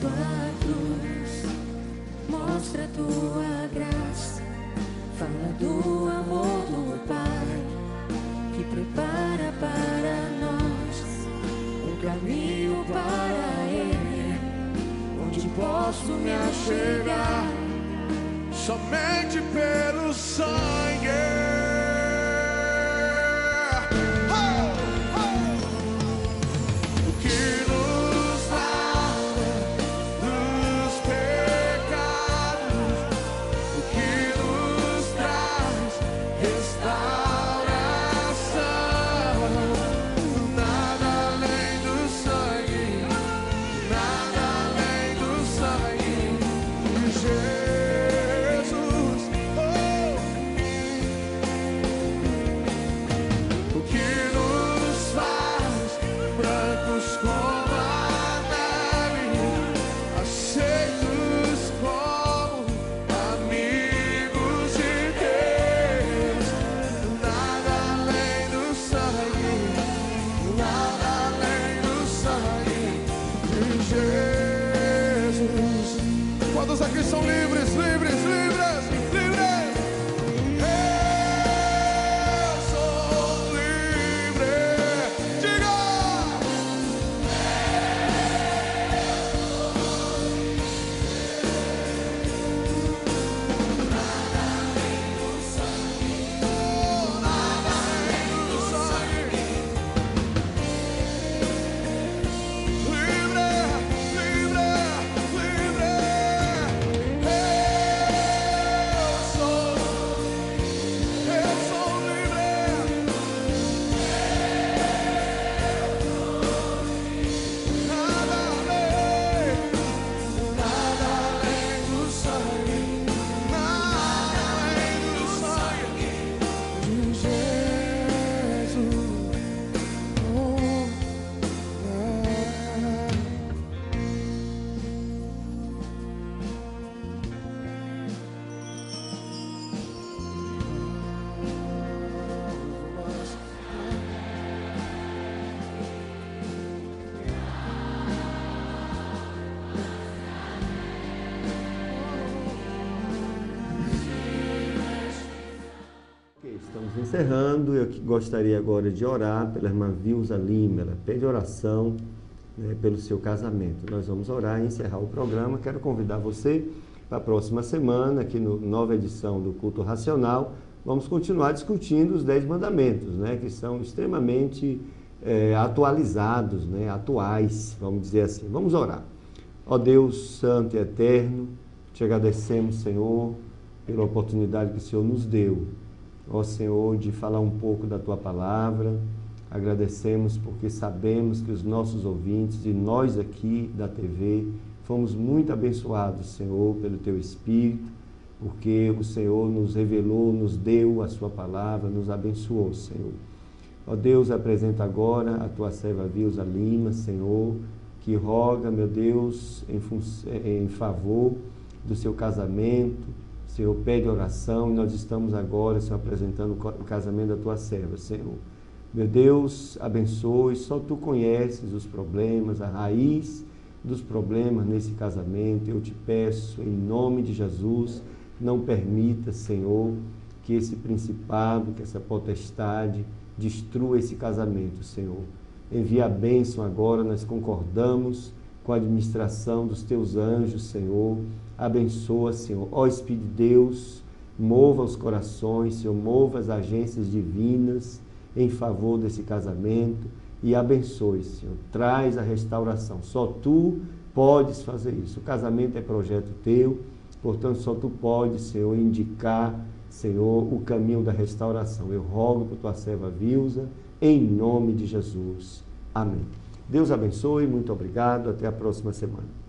Tua cruz mostra a tua graça, fala do amor do Pai que prepara para nós um caminho para Ele, onde posso me achegar
Somente pelo sangue. O que nos lava dos pecados, o que nos traz restauração. Nada além do sangue, nada além do sangue de Jesus. O que nos faz brancos como a neve, aceitos como amigos de Deus. Nada além do sangue, nada além do sangue de Jesus. Quantos aqui são livres, livres, livres, livres? Eu sou livre. Diga! Nada além do sangue. Livre, livre, livre.
Encerrando, eu gostaria agora de orar pela irmã Vilza Lima. Ela pede oração, né, pelo seu casamento. Nós vamos orar e encerrar o programa. Quero convidar você para a próxima semana, aqui na nova edição do Culto Racional. Vamos continuar discutindo os 10 mandamentos, né, que são extremamente atualizados, né, atuais, vamos dizer assim. Vamos orar. Ó Deus Santo e Eterno, te agradecemos, Senhor, pela oportunidade que o Senhor nos deu, ó Senhor, de falar um pouco da Tua Palavra. Agradecemos porque sabemos que os nossos ouvintes e nós aqui da TV fomos muito abençoados, Senhor, pelo Teu Espírito, porque o Senhor nos revelou, nos deu a Sua Palavra, nos abençoou, Senhor. Ó Deus, apresenta agora a Tua serva Vilza Lima, Senhor, que roga, meu Deus, em favor do seu casamento. Senhor, pede oração e nós estamos agora, Senhor, apresentando o casamento da Tua serva, Senhor. Meu Deus, abençoe, só Tu conheces os problemas, a raiz dos problemas nesse casamento. Eu te peço, em nome de Jesus, não permita, Senhor, que esse principado, que essa potestade destrua esse casamento, Senhor. Envia a bênção agora, nós concordamos com a administração dos Teus anjos, Senhor. Abençoa, Senhor. Ó Espírito de Deus, mova os corações, Senhor, mova as agências divinas em favor desse casamento e abençoe, Senhor. Traz a restauração. Só Tu podes fazer isso. O casamento é projeto Teu, portanto, só Tu podes, Senhor, indicar, Senhor, o caminho da restauração. Eu rogo por Tua serva Vilza, em nome de Jesus. Amém. Deus abençoe, muito obrigado. Até a próxima semana.